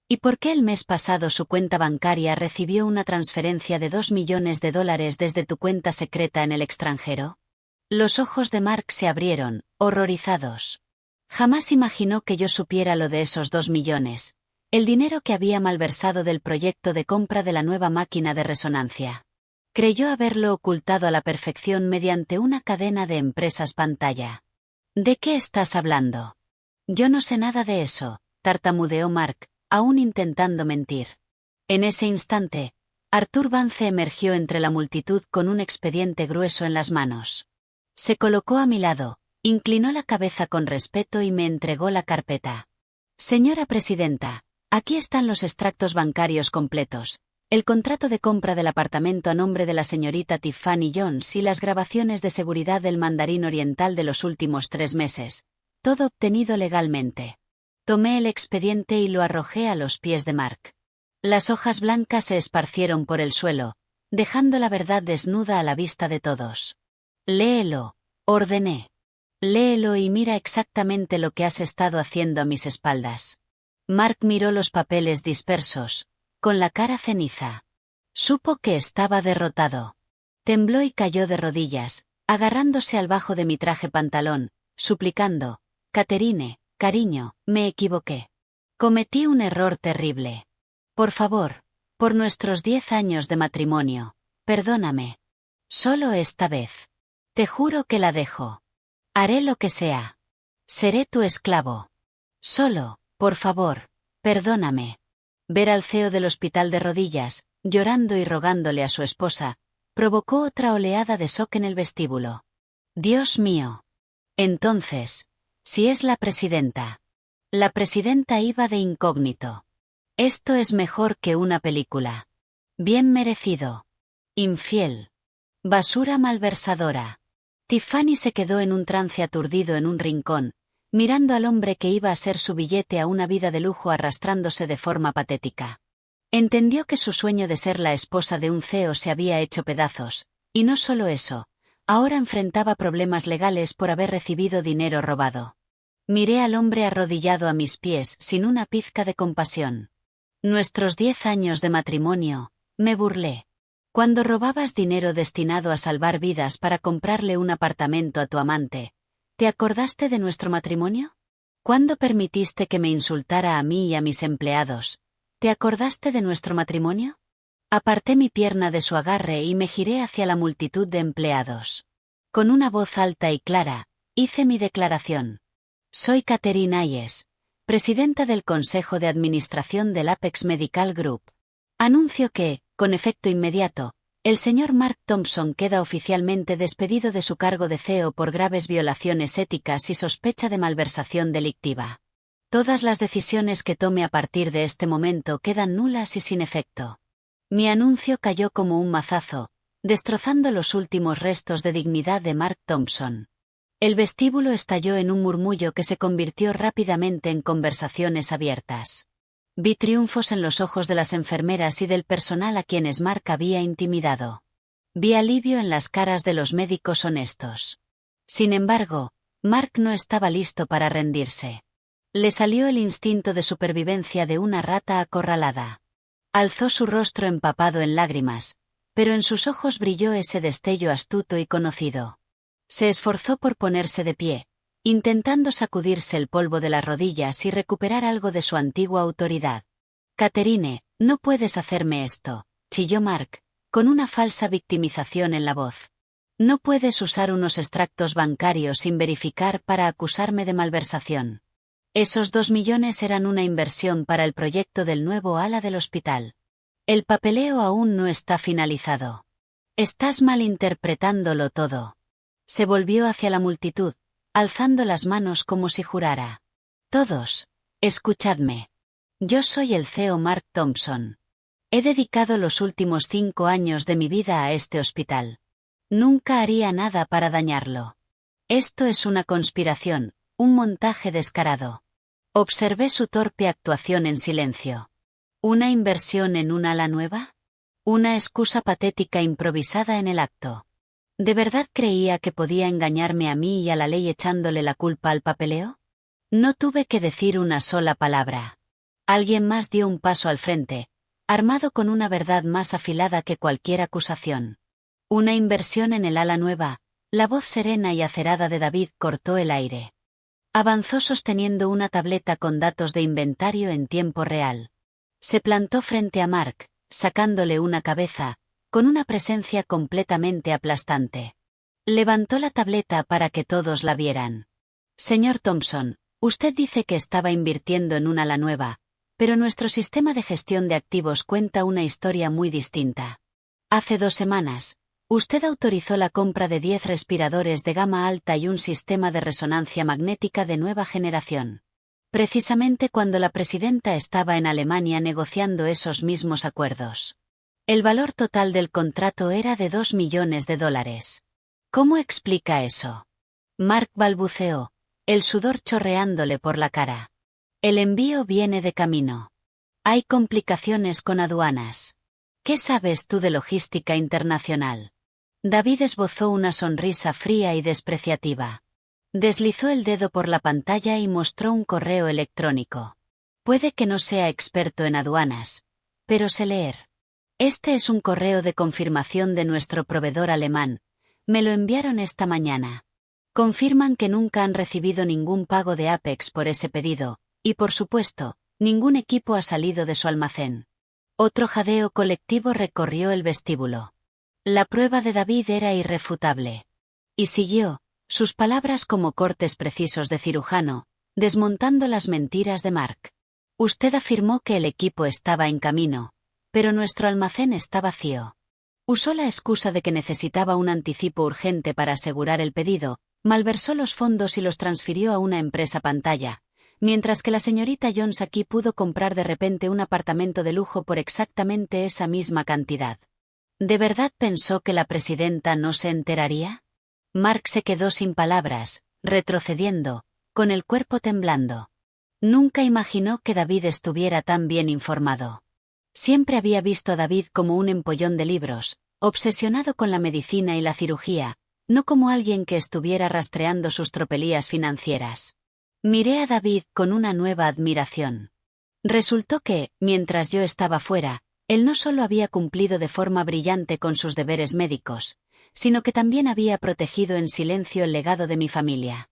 ¿Y por qué el mes pasado su cuenta bancaria recibió una transferencia de $2 millones desde tu cuenta secreta en el extranjero? Los ojos de Mark se abrieron, horrorizados. Jamás imaginó que yo supiera lo de esos 2 millones, el dinero que había malversado del proyecto de compra de la nueva máquina de resonancia. Creyó haberlo ocultado a la perfección mediante una cadena de empresas pantalla. ¿De qué estás hablando? Yo no sé nada de eso, tartamudeó Mark, aún intentando mentir. En ese instante, Arthur Vance emergió entre la multitud con un expediente grueso en las manos. Se colocó a mi lado, inclinó la cabeza con respeto y me entregó la carpeta. Señora presidenta, aquí están los extractos bancarios completos, el contrato de compra del apartamento a nombre de la señorita Tiffany Jones y las grabaciones de seguridad del Mandarín Oriental de los últimos 3 meses, todo obtenido legalmente. Tomé el expediente y lo arrojé a los pies de Mark. Las hojas blancas se esparcieron por el suelo, dejando la verdad desnuda a la vista de todos. Léelo, ordené. Léelo y mira exactamente lo que has estado haciendo a mis espaldas. Mark miró los papeles dispersos, con la cara ceniza. Supo que estaba derrotado. Tembló y cayó de rodillas, agarrándose al bajo de mi traje pantalón, suplicando: Catherine, cariño, me equivoqué. Cometí un error terrible. Por favor, por nuestros 10 años de matrimonio, perdóname. Solo esta vez. Te juro que la dejo. Haré lo que sea. Seré tu esclavo. Solo, por favor, perdóname. Ver al CEO del hospital de rodillas, llorando y rogándole a su esposa, provocó otra oleada de shock en el vestíbulo. Dios mío. Entonces, si es la presidenta. La presidenta iba de incógnito. Esto es mejor que una película. Bien merecido. Infiel. Basura malversadora. Tiffany se quedó en un trance aturdido en un rincón, mirando al hombre que iba a ser su billete a una vida de lujo arrastrándose de forma patética. Entendió que su sueño de ser la esposa de un CEO se había hecho pedazos, y no solo eso, ahora enfrentaba problemas legales por haber recibido dinero robado. Miré al hombre arrodillado a mis pies sin una pizca de compasión. Nuestros 10 años de matrimonio, me burlé. Cuando robabas dinero destinado a salvar vidas para comprarle un apartamento a tu amante, ¿te acordaste de nuestro matrimonio? ¿Cuándo permitiste que me insultara a mí y a mis empleados? ¿Te acordaste de nuestro matrimonio? Aparté mi pierna de su agarre y me giré hacia la multitud de empleados. Con una voz alta y clara, hice mi declaración. Soy Catherine Hayes, presidenta del Consejo de Administración del Apex Medical Group. Anuncio que, con efecto inmediato, el señor Mark Thompson queda oficialmente despedido de su cargo de CEO por graves violaciones éticas y sospecha de malversación delictiva. Todas las decisiones que tome a partir de este momento quedan nulas y sin efecto. Mi anuncio cayó como un mazazo, destrozando los últimos restos de dignidad de Mark Thompson. El vestíbulo estalló en un murmullo que se convirtió rápidamente en conversaciones abiertas. Vi triunfos en los ojos de las enfermeras y del personal a quienes Mark había intimidado. Vi alivio en las caras de los médicos honestos. Sin embargo, Mark no estaba listo para rendirse. Le salió el instinto de supervivencia de una rata acorralada. Alzó su rostro empapado en lágrimas, pero en sus ojos brilló ese destello astuto y conocido. Se esforzó por ponerse de pie, intentando sacudirse el polvo de las rodillas y recuperar algo de su antigua autoridad. Catherine, no puedes hacerme esto, chilló Mark, con una falsa victimización en la voz. No puedes usar unos extractos bancarios sin verificar para acusarme de malversación. Esos 2 millones eran una inversión para el proyecto del nuevo ala del hospital. El papeleo aún no está finalizado. Estás malinterpretándolo todo. Se volvió hacia la multitud, alzando las manos como si jurara. Todos, escuchadme. Yo soy el CEO Mark Thompson. He dedicado los últimos 5 años de mi vida a este hospital. Nunca haría nada para dañarlo. Esto es una conspiración, un montaje descarado. Observé su torpe actuación en silencio. ¿Una inversión en un ala nueva? Una excusa patética improvisada en el acto. ¿De verdad creía que podía engañarme a mí y a la ley echándole la culpa al papeleo? No tuve que decir una sola palabra. Alguien más dio un paso al frente, armado con una verdad más afilada que cualquier acusación. Una inversión en el ala nueva. La voz serena y acerada de David cortó el aire. Avanzó sosteniendo una tableta con datos de inventario en tiempo real. Se plantó frente a Mark, sacándole una cabeza, con una presencia completamente aplastante. Levantó la tableta para que todos la vieran. Señor Thompson, usted dice que estaba invirtiendo en una ala nueva, pero nuestro sistema de gestión de activos cuenta una historia muy distinta. Hace 2 semanas, usted autorizó la compra de 10 respiradores de gama alta y un sistema de resonancia magnética de nueva generación. Precisamente cuando la presidenta estaba en Alemania negociando esos mismos acuerdos. El valor total del contrato era de $2 millones. ¿Cómo explica eso? Mark balbuceó, el sudor chorreándole por la cara. El envío viene de camino. Hay complicaciones con aduanas. ¿Qué sabes tú de logística internacional? David esbozó una sonrisa fría y despreciativa. Deslizó el dedo por la pantalla y mostró un correo electrónico. Puede que no sea experto en aduanas, pero sé leer. Este es un correo de confirmación de nuestro proveedor alemán. Me lo enviaron esta mañana. Confirman que nunca han recibido ningún pago de Apex por ese pedido, y por supuesto, ningún equipo ha salido de su almacén. Otro jadeo colectivo recorrió el vestíbulo. La prueba de David era irrefutable. Y siguió, sus palabras como cortes precisos de cirujano, desmontando las mentiras de Mark. Usted afirmó que el equipo estaba en camino, pero nuestro almacén está vacío. Usó la excusa de que necesitaba un anticipo urgente para asegurar el pedido, malversó los fondos y los transfirió a una empresa pantalla, mientras que la señorita Jones aquí pudo comprar de repente un apartamento de lujo por exactamente esa misma cantidad. ¿De verdad pensó que la presidenta no se enteraría? Mark se quedó sin palabras, retrocediendo, con el cuerpo temblando. Nunca imaginó que David estuviera tan bien informado. Siempre había visto a David como un empollón de libros, obsesionado con la medicina y la cirugía, no como alguien que estuviera rastreando sus tropelías financieras. Miré a David con una nueva admiración. Resultó que, mientras yo estaba fuera, él no solo había cumplido de forma brillante con sus deberes médicos, sino que también había protegido en silencio el legado de mi familia.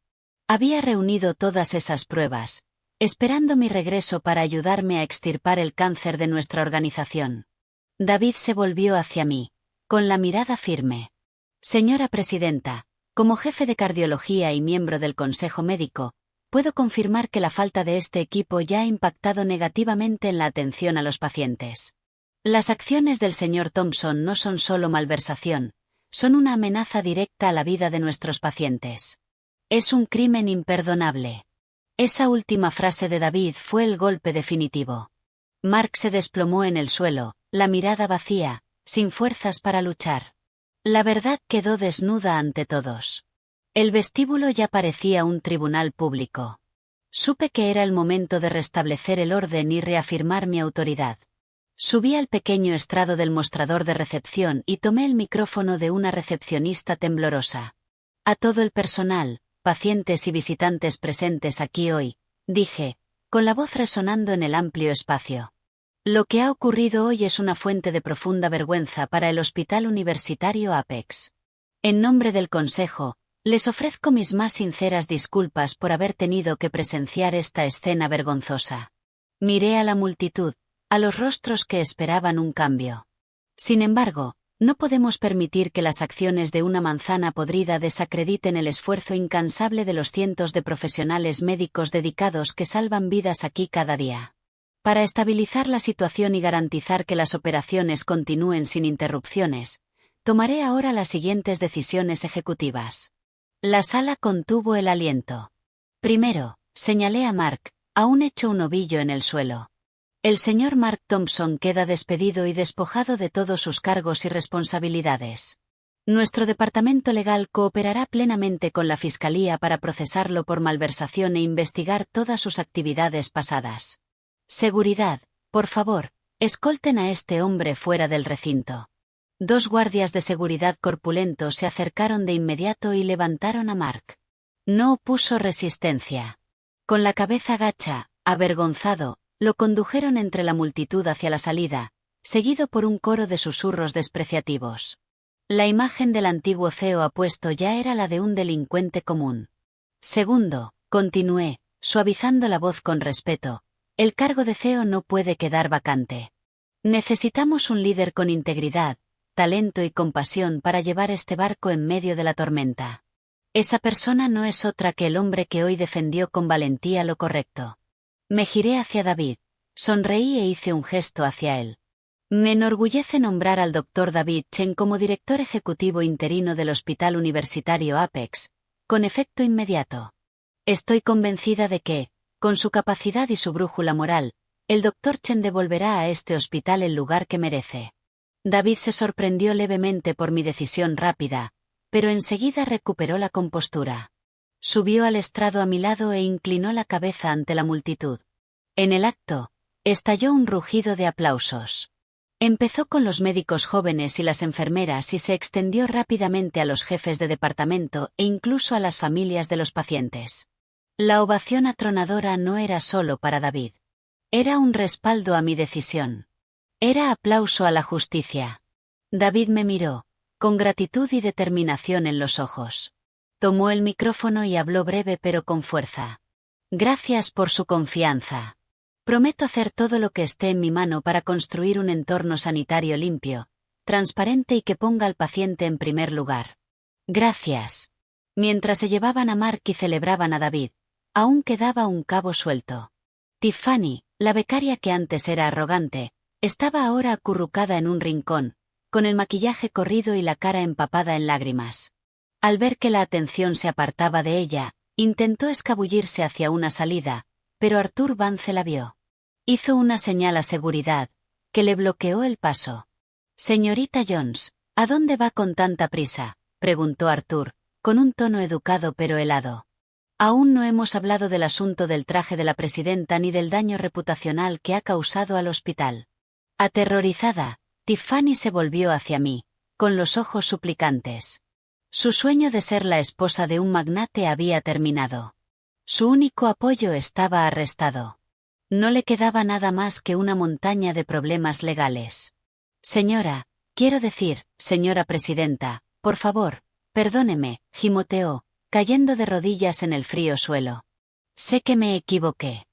Había reunido todas esas pruebas, esperando mi regreso para ayudarme a extirpar el cáncer de nuestra organización. David se volvió hacia mí, con la mirada firme. Señora presidenta, como jefe de cardiología y miembro del Consejo Médico, puedo confirmar que la falta de este equipo ya ha impactado negativamente en la atención a los pacientes. Las acciones del señor Thompson no son solo malversación, son una amenaza directa a la vida de nuestros pacientes. Es un crimen imperdonable. Esa última frase de David fue el golpe definitivo. Mark se desplomó en el suelo, la mirada vacía, sin fuerzas para luchar. La verdad quedó desnuda ante todos. El vestíbulo ya parecía un tribunal público. Supe que era el momento de restablecer el orden y reafirmar mi autoridad. Subí al pequeño estrado del mostrador de recepción y tomé el micrófono de una recepcionista temblorosa. A todo el personal, pacientes y visitantes presentes aquí hoy, dije, con la voz resonando en el amplio espacio. Lo que ha ocurrido hoy es una fuente de profunda vergüenza para el Hospital Universitario Apex. En nombre del Consejo, les ofrezco mis más sinceras disculpas por haber tenido que presenciar esta escena vergonzosa. Miré a la multitud, a los rostros que esperaban un cambio. Sin embargo, no podemos permitir que las acciones de una manzana podrida desacrediten el esfuerzo incansable de los cientos de profesionales médicos dedicados que salvan vidas aquí cada día. Para estabilizar la situación y garantizar que las operaciones continúen sin interrupciones, tomaré ahora las siguientes decisiones ejecutivas. La sala contuvo el aliento. Primero, señalé a Mark, aún hecho un ovillo en el suelo. El señor Mark Thompson queda despedido y despojado de todos sus cargos y responsabilidades. Nuestro departamento legal cooperará plenamente con la Fiscalía para procesarlo por malversación e investigar todas sus actividades pasadas. Seguridad, por favor, escolten a este hombre fuera del recinto. 2 guardias de seguridad corpulentos se acercaron de inmediato y levantaron a Mark. No opuso resistencia. Con la cabeza gacha, avergonzado, lo condujeron entre la multitud hacia la salida, seguido por un coro de susurros despreciativos. La imagen del antiguo CEO apuesto ya era la de un delincuente común. Segundo, continué, suavizando la voz con respeto, el cargo de CEO no puede quedar vacante. Necesitamos un líder con integridad, talento y compasión para llevar este barco en medio de la tormenta. Esa persona no es otra que el hombre que hoy defendió con valentía lo correcto. Me giré hacia David, sonreí e hice un gesto hacia él. Me enorgullece nombrar al Dr. David Chen como director ejecutivo interino del Hospital Universitario Apex, con efecto inmediato. Estoy convencida de que, con su capacidad y su brújula moral, el Dr. Chen devolverá a este hospital el lugar que merece. David se sorprendió levemente por mi decisión rápida, pero enseguida recuperó la compostura. Subió al estrado a mi lado e inclinó la cabeza ante la multitud. En el acto, estalló un rugido de aplausos. Empezó con los médicos jóvenes y las enfermeras y se extendió rápidamente a los jefes de departamento e incluso a las familias de los pacientes. La ovación atronadora no era solo para David. Era un respaldo a mi decisión. Era aplauso a la justicia. David me miró, con gratitud y determinación en los ojos. Tomó el micrófono y habló breve pero con fuerza. Gracias por su confianza. Prometo hacer todo lo que esté en mi mano para construir un entorno sanitario limpio, transparente y que ponga al paciente en primer lugar. Gracias. Mientras se llevaban a Mark y celebraban a David, aún quedaba un cabo suelto. Tiffany, la becaria que antes era arrogante, estaba ahora acurrucada en un rincón, con el maquillaje corrido y la cara empapada en lágrimas. Al ver que la atención se apartaba de ella, intentó escabullirse hacia una salida, pero Arthur Vance la vio. Hizo una señal a seguridad, que le bloqueó el paso. Señorita Jones, ¿a dónde va con tanta prisa?, preguntó Arthur, con un tono educado pero helado. Aún no hemos hablado del asunto del traje de la presidenta ni del daño reputacional que ha causado al hospital. Aterrorizada, Tiffany se volvió hacia mí, con los ojos suplicantes. Su sueño de ser la esposa de un magnate había terminado. Su único apoyo estaba arrestado. No le quedaba nada más que una montaña de problemas legales. Señora, quiero decir, señora presidenta, por favor, perdóneme, gimoteó, cayendo de rodillas en el frío suelo. Sé que me equivoqué.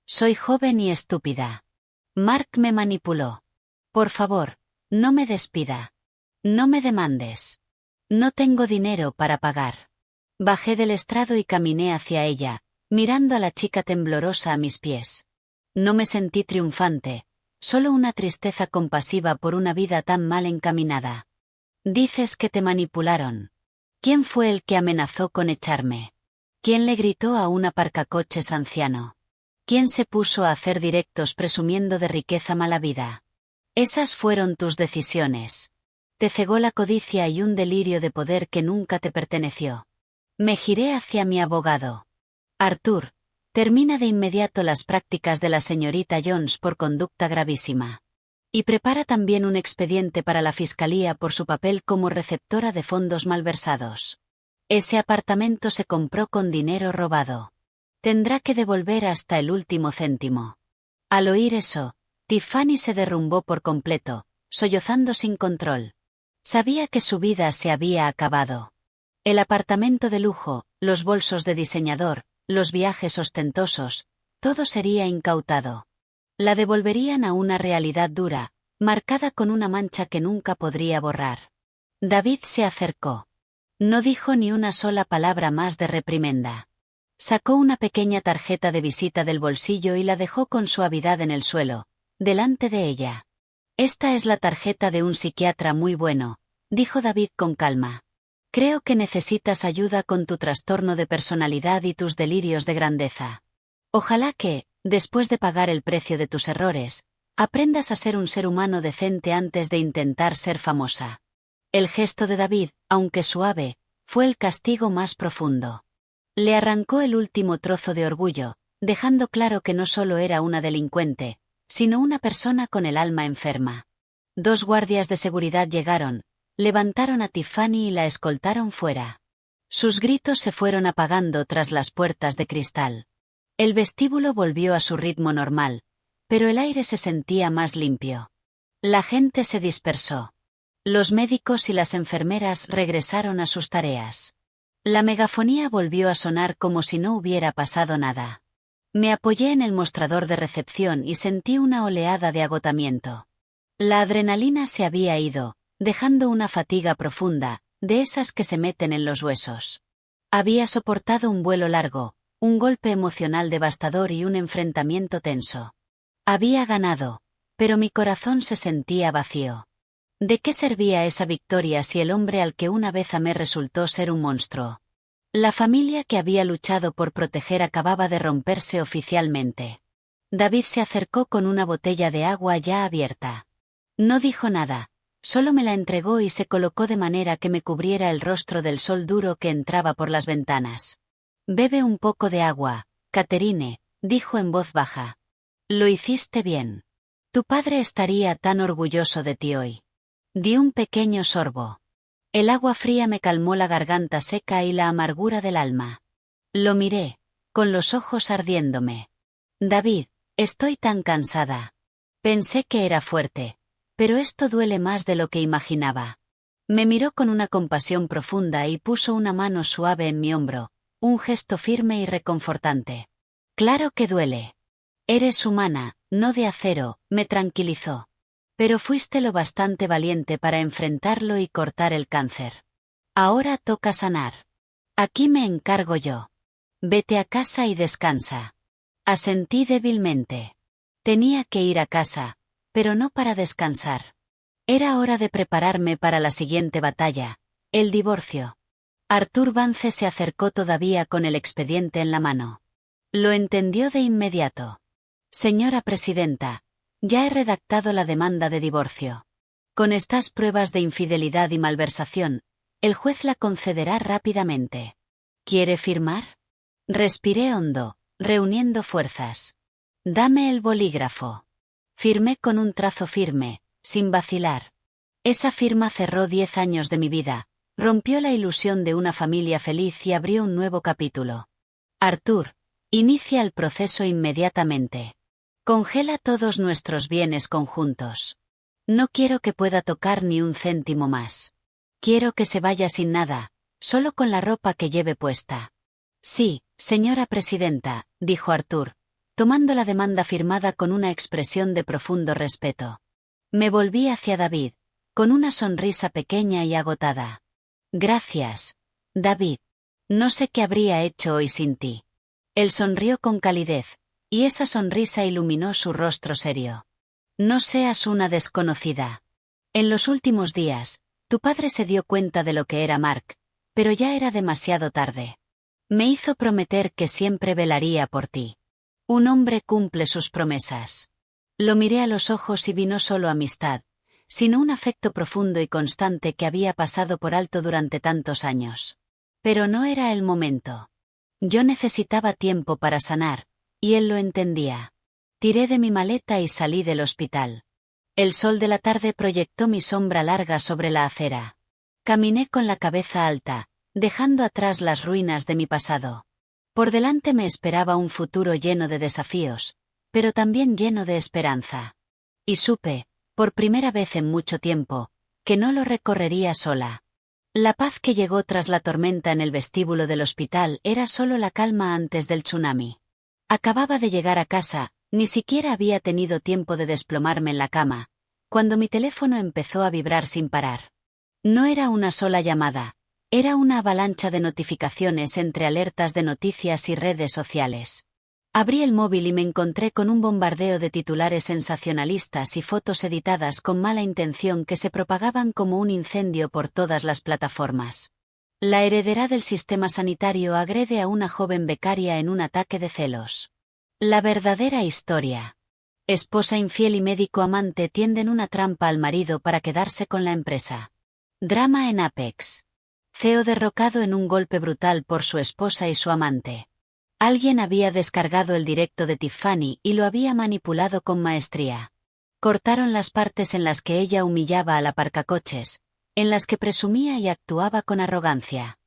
Soy joven y estúpida. Mark me manipuló. Por favor, no me despida. No me demandes. No tengo dinero para pagar. Bajé del estrado y caminé hacia ella, mirando a la chica temblorosa a mis pies. No me sentí triunfante, solo una tristeza compasiva por una vida tan mal encaminada. Dices que te manipularon. ¿Quién fue el que amenazó con echarme? ¿Quién le gritó a un aparcacoches anciano? ¿Quién se puso a hacer directos presumiendo de riqueza mala vida? Esas fueron tus decisiones. Te cegó la codicia y un delirio de poder que nunca te perteneció. Me giré hacia mi abogado. Arthur, termina de inmediato las prácticas de la señorita Jones por conducta gravísima. Y prepara también un expediente para la fiscalía por su papel como receptora de fondos malversados. Ese apartamento se compró con dinero robado. Tendrá que devolver hasta el último céntimo. Al oír eso, Tiffany se derrumbó por completo, sollozando sin control. Sabía que su vida se había acabado. El apartamento de lujo, los bolsos de diseñador, los viajes ostentosos, todo sería incautado. La devolverían a una realidad dura, marcada con una mancha que nunca podría borrar. David se acercó. No dijo ni una sola palabra más de reprimenda. Sacó una pequeña tarjeta de visita del bolsillo y la dejó con suavidad en el suelo, delante de ella. Esta es la tarjeta de un psiquiatra muy bueno, dijo David con calma. Creo que necesitas ayuda con tu trastorno de personalidad y tus delirios de grandeza. Ojalá que, después de pagar el precio de tus errores, aprendas a ser un ser humano decente antes de intentar ser famosa. El gesto de David, aunque suave, fue el castigo más profundo. Le arrancó el último trozo de orgullo, dejando claro que no solo era una delincuente, sino una persona con el alma enferma. 2 guardias de seguridad llegaron, levantaron a Tiffany y la escoltaron fuera. Sus gritos se fueron apagando tras las puertas de cristal. El vestíbulo volvió a su ritmo normal, pero el aire se sentía más limpio. La gente se dispersó. Los médicos y las enfermeras regresaron a sus tareas. La megafonía volvió a sonar como si no hubiera pasado nada. Me apoyé en el mostrador de recepción y sentí una oleada de agotamiento. La adrenalina se había ido, dejando una fatiga profunda, de esas que se meten en los huesos. Había soportado un vuelo largo, un golpe emocional devastador y un enfrentamiento tenso. Había ganado, pero mi corazón se sentía vacío. ¿De qué servía esa victoria si el hombre al que una vez amé resultó ser un monstruo? La familia que había luchado por proteger acababa de romperse oficialmente. David se acercó con una botella de agua ya abierta. No dijo nada, solo me la entregó y se colocó de manera que me cubriera el rostro del sol duro que entraba por las ventanas. «Bebe un poco de agua, Catherine», dijo en voz baja. «Lo hiciste bien. Tu padre estaría tan orgulloso de ti hoy». Di un pequeño sorbo. El agua fría me calmó la garganta seca y la amargura del alma. Lo miré, con los ojos ardiéndome. «David, estoy tan cansada». Pensé que era fuerte, pero esto duele más de lo que imaginaba. Me miró con una compasión profunda y puso una mano suave en mi hombro, un gesto firme y reconfortante. «Claro que duele. Eres humana, no de acero», me tranquilizó. «Pero fuiste lo bastante valiente para enfrentarlo y cortar el cáncer. Ahora toca sanar. Aquí me encargo yo. Vete a casa y descansa». Asentí débilmente. Tenía que ir a casa, pero no para descansar. Era hora de prepararme para la siguiente batalla, el divorcio. Artur Vance se acercó todavía con el expediente en la mano. Lo entendió de inmediato. «Señora presidenta, ya he redactado la demanda de divorcio. Con estas pruebas de infidelidad y malversación, el juez la concederá rápidamente. ¿Quiere firmar?» Respiré hondo, reuniendo fuerzas. «Dame el bolígrafo». Firmé con un trazo firme, sin vacilar. Esa firma cerró 10 años de mi vida, rompió la ilusión de una familia feliz y abrió un nuevo capítulo. «Artur, inicia el proceso inmediatamente. Congela todos nuestros bienes conjuntos. No quiero que pueda tocar ni un céntimo más. Quiero que se vaya sin nada, solo con la ropa que lleve puesta». «Sí, señora presidenta», dijo Artur, tomando la demanda firmada con una expresión de profundo respeto. Me volví hacia David, con una sonrisa pequeña y agotada. «Gracias, David. No sé qué habría hecho hoy sin ti». Él sonrió con calidez, y esa sonrisa iluminó su rostro serio. «No seas una desconocida. En los últimos días, tu padre se dio cuenta de lo que era Mark, pero ya era demasiado tarde. Me hizo prometer que siempre velaría por ti. Un hombre cumple sus promesas». Lo miré a los ojos y vi no solo amistad, sino un afecto profundo y constante que había pasado por alto durante tantos años. Pero no era el momento. Yo necesitaba tiempo para sanar, y él lo entendía. Tiré de mi maleta y salí del hospital. El sol de la tarde proyectó mi sombra larga sobre la acera. Caminé con la cabeza alta, dejando atrás las ruinas de mi pasado. Por delante me esperaba un futuro lleno de desafíos, pero también lleno de esperanza. Y supe, por primera vez en mucho tiempo, que no lo recorrería sola. La paz que llegó tras la tormenta en el vestíbulo del hospital era solo la calma antes del tsunami. Acababa de llegar a casa, ni siquiera había tenido tiempo de desplomarme en la cama, cuando mi teléfono empezó a vibrar sin parar. No era una sola llamada, era una avalancha de notificaciones entre alertas de noticias y redes sociales. Abrí el móvil y me encontré con un bombardeo de titulares sensacionalistas y fotos editadas con mala intención que se propagaban como un incendio por todas las plataformas. La heredera del sistema sanitario agrede a una joven becaria en un ataque de celos. La verdadera historia. Esposa infiel y médico amante tienden una trampa al marido para quedarse con la empresa. Drama en Apex. CEO derrocado en un golpe brutal por su esposa y su amante. Alguien había descargado el directo de Tiffany y lo había manipulado con maestría. Cortaron las partes en las que ella humillaba al aparcacoches, en las que presumía y actuaba con arrogancia.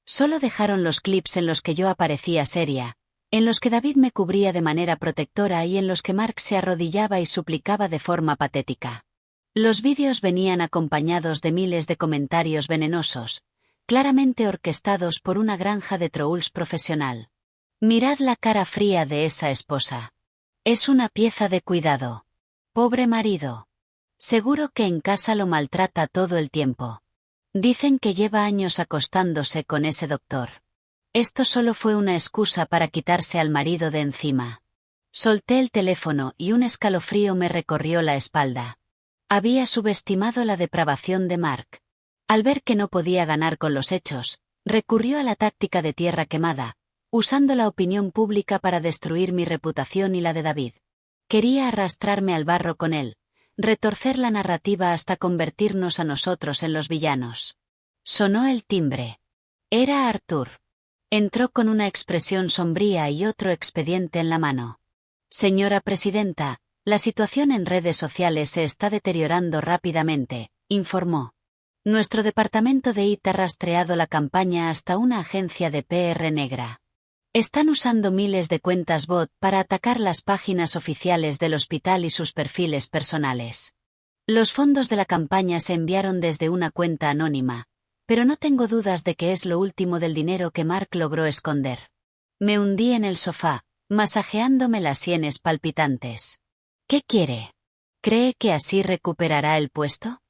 Solo dejaron los clips en los que yo aparecía seria, en los que David me cubría de manera protectora y en los que Mark se arrodillaba y suplicaba de forma patética. Los vídeos venían acompañados de miles de comentarios venenosos, claramente orquestados por una granja de trolls profesional. Mirad la cara fría de esa esposa. Es una pieza de cuidado. Pobre marido. Seguro que en casa lo maltrata todo el tiempo. Dicen que lleva años acostándose con ese doctor. Esto solo fue una excusa para quitarse al marido de encima. Solté el teléfono y un escalofrío me recorrió la espalda. Había subestimado la depravación de Mark. Al ver que no podía ganar con los hechos, recurrió a la táctica de tierra quemada, usando la opinión pública para destruir mi reputación y la de David. Quería arrastrarme al barro con él, retorcer la narrativa hasta convertirnos a nosotros en los villanos. Sonó el timbre. Era Arthur. Entró con una expresión sombría y otro expediente en la mano. Señora presidenta, la situación en redes sociales se está deteriorando rápidamente, informó. Nuestro departamento de IT ha rastreado la campaña hasta una agencia de PR negra. Están usando miles de cuentas bot para atacar las páginas oficiales del hospital y sus perfiles personales. Los fondos de la campaña se enviaron desde una cuenta anónima, pero no tengo dudas de que es lo último del dinero que Mark logró esconder. Me hundí en el sofá, masajeándome las sienes palpitantes. ¿Qué quiere? ¿Cree que así recuperará el puesto?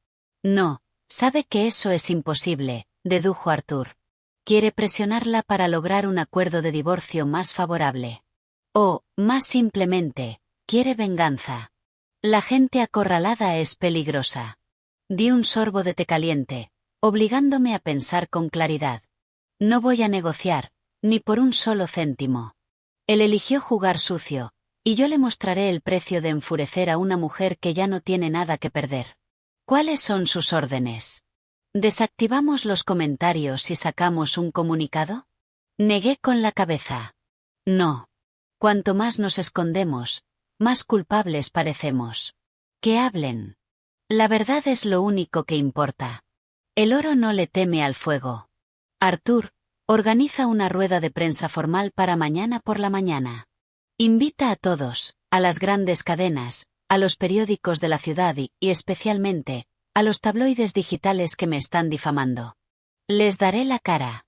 No, sabe que eso es imposible, dedujo Arthur. Quiere presionarla para lograr un acuerdo de divorcio más favorable. O, más simplemente, quiere venganza. La gente acorralada es peligrosa. Di un sorbo de té caliente, obligándome a pensar con claridad. No voy a negociar, ni por un solo céntimo. Él eligió jugar sucio, y yo le mostraré el precio de enfurecer a una mujer que ya no tiene nada que perder. ¿Cuáles son sus órdenes? ¿Desactivamos los comentarios y sacamos un comunicado? Negué con la cabeza. No. Cuanto más nos escondemos, más culpables parecemos. Que hablen. La verdad es lo único que importa. El oro no le teme al fuego. Arthur, organiza una rueda de prensa formal para mañana por la mañana. Invita a todos, a las grandes cadenas, a los periódicos de la ciudad y especialmente, a los tabloides digitales que me están difamando. Les daré la cara.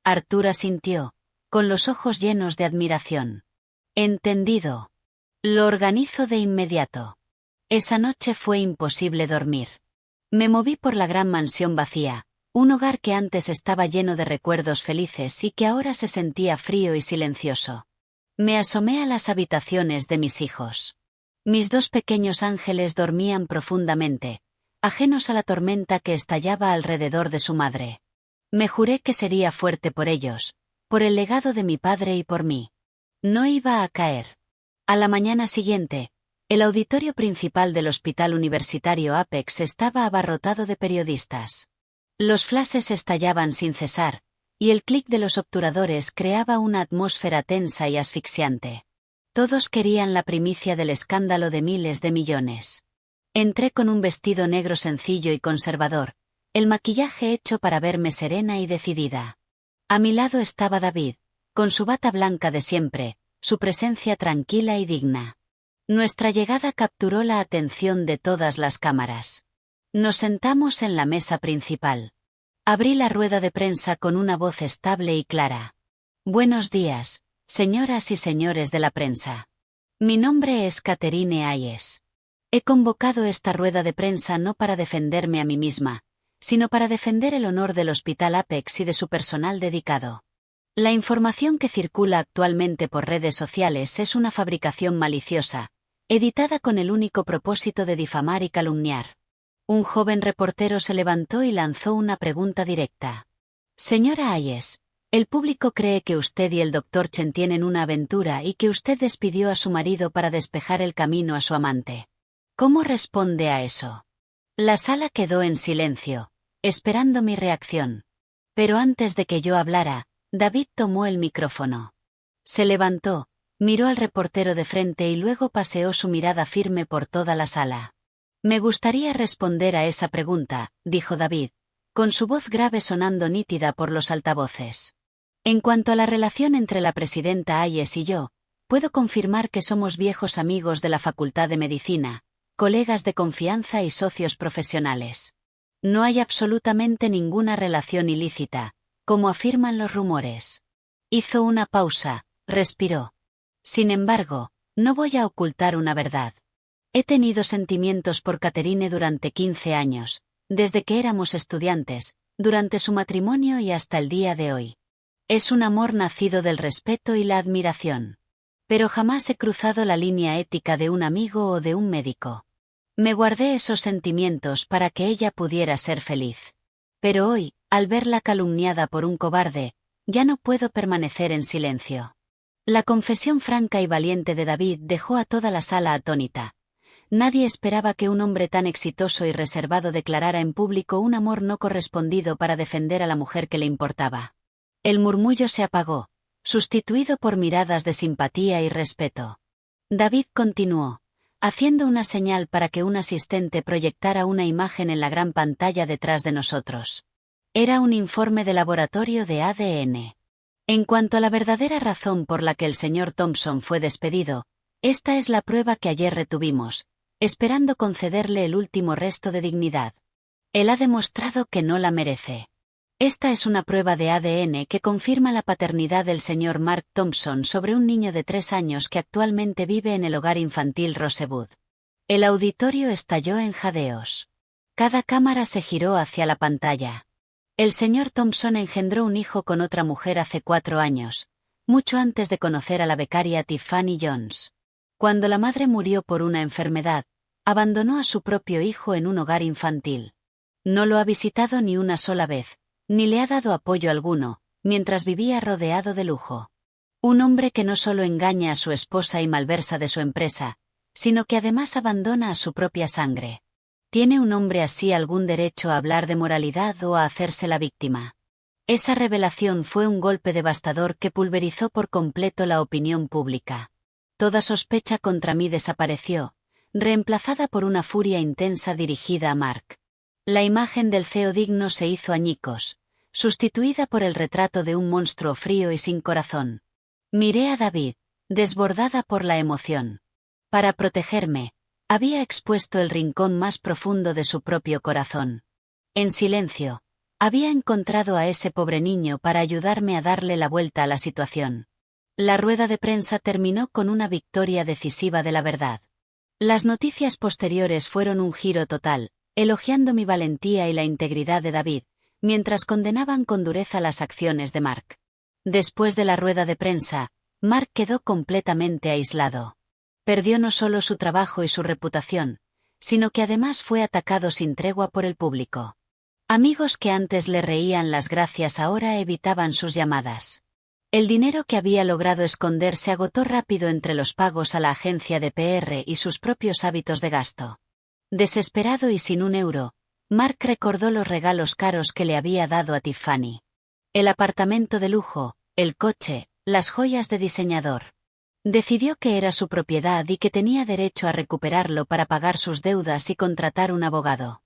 Arthur asintió, con los ojos llenos de admiración. Entendido. Lo organizo de inmediato. Esa noche fue imposible dormir. Me moví por la gran mansión vacía, un hogar que antes estaba lleno de recuerdos felices y que ahora se sentía frío y silencioso. Me asomé a las habitaciones de mis hijos. Mis dos pequeños ángeles dormían profundamente, ajenos a la tormenta que estallaba alrededor de su madre. Me juré que sería fuerte por ellos, por el legado de mi padre y por mí. No iba a caer. A la mañana siguiente, el auditorio principal del Hospital Universitario Apex estaba abarrotado de periodistas. Los flashes estallaban sin cesar, y el clic de los obturadores creaba una atmósfera tensa y asfixiante. Todos querían la primicia del escándalo de miles de millones. Entré con un vestido negro sencillo y conservador, el maquillaje hecho para verme serena y decidida. A mi lado estaba David, con su bata blanca de siempre, su presencia tranquila y digna. Nuestra llegada capturó la atención de todas las cámaras. Nos sentamos en la mesa principal. Abrí la rueda de prensa con una voz estable y clara. Buenos días, señoras y señores de la prensa. Mi nombre es Catherine Hayes. He convocado esta rueda de prensa no para defenderme a mí misma, sino para defender el honor del Hospital Apex y de su personal dedicado. La información que circula actualmente por redes sociales es una fabricación maliciosa, editada con el único propósito de difamar y calumniar. Un joven reportero se levantó y lanzó una pregunta directa. Señora Hayes, el público cree que usted y el Dr. Chen tienen una aventura y que usted despidió a su marido para despejar el camino a su amante. ¿Cómo responde a eso? La sala quedó en silencio, esperando mi reacción. Pero antes de que yo hablara, David tomó el micrófono. Se levantó, miró al reportero de frente y luego paseó su mirada firme por toda la sala. Me gustaría responder a esa pregunta, dijo David, con su voz grave sonando nítida por los altavoces. En cuanto a la relación entre la presidenta Hayes y yo, puedo confirmar que somos viejos amigos de la Facultad de Medicina, colegas de confianza y socios profesionales. No hay absolutamente ninguna relación ilícita, como afirman los rumores. Hizo una pausa, respiró. Sin embargo, no voy a ocultar una verdad. He tenido sentimientos por Catherine durante 15 años, desde que éramos estudiantes, durante su matrimonio y hasta el día de hoy. Es un amor nacido del respeto y la admiración. Pero jamás he cruzado la línea ética de un amigo o de un médico. Me guardé esos sentimientos para que ella pudiera ser feliz. Pero hoy, al verla calumniada por un cobarde, ya no puedo permanecer en silencio. La confesión franca y valiente de David dejó a toda la sala atónita. Nadie esperaba que un hombre tan exitoso y reservado declarara en público un amor no correspondido para defender a la mujer que le importaba. El murmullo se apagó, sustituido por miradas de simpatía y respeto. David continuó, haciendo una señal para que un asistente proyectara una imagen en la gran pantalla detrás de nosotros. Era un informe de laboratorio de ADN. En cuanto a la verdadera razón por la que el señor Thompson fue despedido, esta es la prueba que ayer retuvimos, esperando concederle el último resto de dignidad. Él ha demostrado que no la merece. Esta es una prueba de ADN que confirma la paternidad del señor Mark Thompson sobre un niño de 3 años que actualmente vive en el hogar infantil Rosewood. El auditorio estalló en jadeos. Cada cámara se giró hacia la pantalla. El señor Thompson engendró un hijo con otra mujer hace 4 años, mucho antes de conocer a la becaria Tiffany Jones. Cuando la madre murió por una enfermedad, abandonó a su propio hijo en un hogar infantil. No lo ha visitado ni una sola vez, ni le ha dado apoyo alguno, mientras vivía rodeado de lujo. Un hombre que no solo engaña a su esposa y malversa de su empresa, sino que además abandona a su propia sangre. ¿Tiene un hombre así algún derecho a hablar de moralidad o a hacerse la víctima? Esa revelación fue un golpe devastador que pulverizó por completo la opinión pública. Toda sospecha contra mí desapareció, reemplazada por una furia intensa dirigida a Mark. La imagen del CEO digno se hizo añicos, sustituida por el retrato de un monstruo frío y sin corazón. Miré a David, desbordada por la emoción. Para protegerme, había expuesto el rincón más profundo de su propio corazón. En silencio, había encontrado a ese pobre niño para ayudarme a darle la vuelta a la situación. La rueda de prensa terminó con una victoria decisiva de la verdad. Las noticias posteriores fueron un giro total, elogiando mi valentía y la integridad de David, mientras condenaban con dureza las acciones de Mark. Después de la rueda de prensa, Mark quedó completamente aislado. Perdió no solo su trabajo y su reputación, sino que además fue atacado sin tregua por el público. Amigos que antes le reían las gracias ahora evitaban sus llamadas. El dinero que había logrado esconder se agotó rápido entre los pagos a la agencia de PR y sus propios hábitos de gasto. Desesperado y sin un euro, Mark recordó los regalos caros que le había dado a Tiffany. El apartamento de lujo, el coche, las joyas de diseñador. Decidió que era su propiedad y que tenía derecho a recuperarlo para pagar sus deudas y contratar un abogado.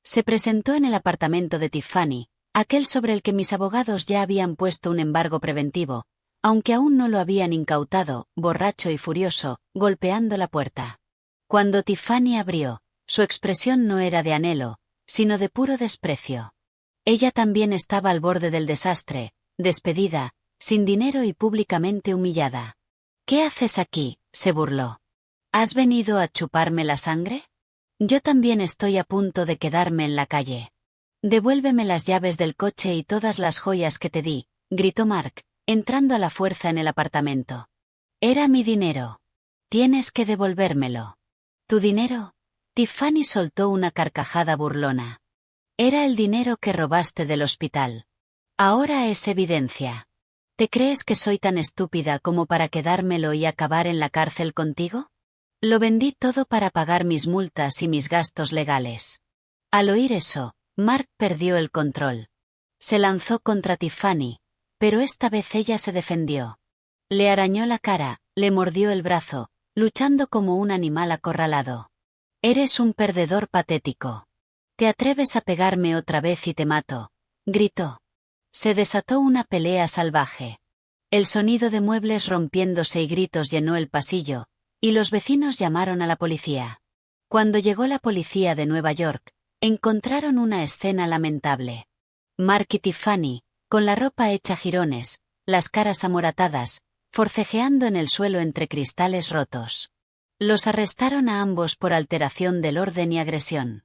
Se presentó en el apartamento de Tiffany, aquel sobre el que mis abogados ya habían puesto un embargo preventivo, aunque aún no lo habían incautado, borracho y furioso, golpeando la puerta. Cuando Tiffany abrió, su expresión no era de anhelo, sino de puro desprecio. Ella también estaba al borde del desastre, despedida, sin dinero y públicamente humillada. «¿Qué haces aquí?», se burló. «¿Has venido a chuparme la sangre? Yo también estoy a punto de quedarme en la calle. Devuélveme las llaves del coche y todas las joyas que te di», gritó Mark, entrando a la fuerza en el apartamento. «Era mi dinero. Tienes que devolvérmelo». «¿Tu dinero?», Tiffany soltó una carcajada burlona. «Era el dinero que robaste del hospital. Ahora es evidencia. ¿Te crees que soy tan estúpida como para quedármelo y acabar en la cárcel contigo? Lo vendí todo para pagar mis multas y mis gastos legales». Al oír eso, Mark perdió el control. Se lanzó contra Tiffany, pero esta vez ella se defendió. Le arañó la cara, le mordió el brazo, luchando como un animal acorralado. Eres un perdedor patético. Te atreves a pegarme otra vez y te mato, gritó. Se desató una pelea salvaje. El sonido de muebles rompiéndose y gritos llenó el pasillo, y los vecinos llamaron a la policía. Cuando llegó la policía de Nueva York, encontraron una escena lamentable. Mark y Tiffany, con la ropa hecha jirones, las caras amoratadas, forcejeando en el suelo entre cristales rotos. Los arrestaron a ambos por alteración del orden y agresión.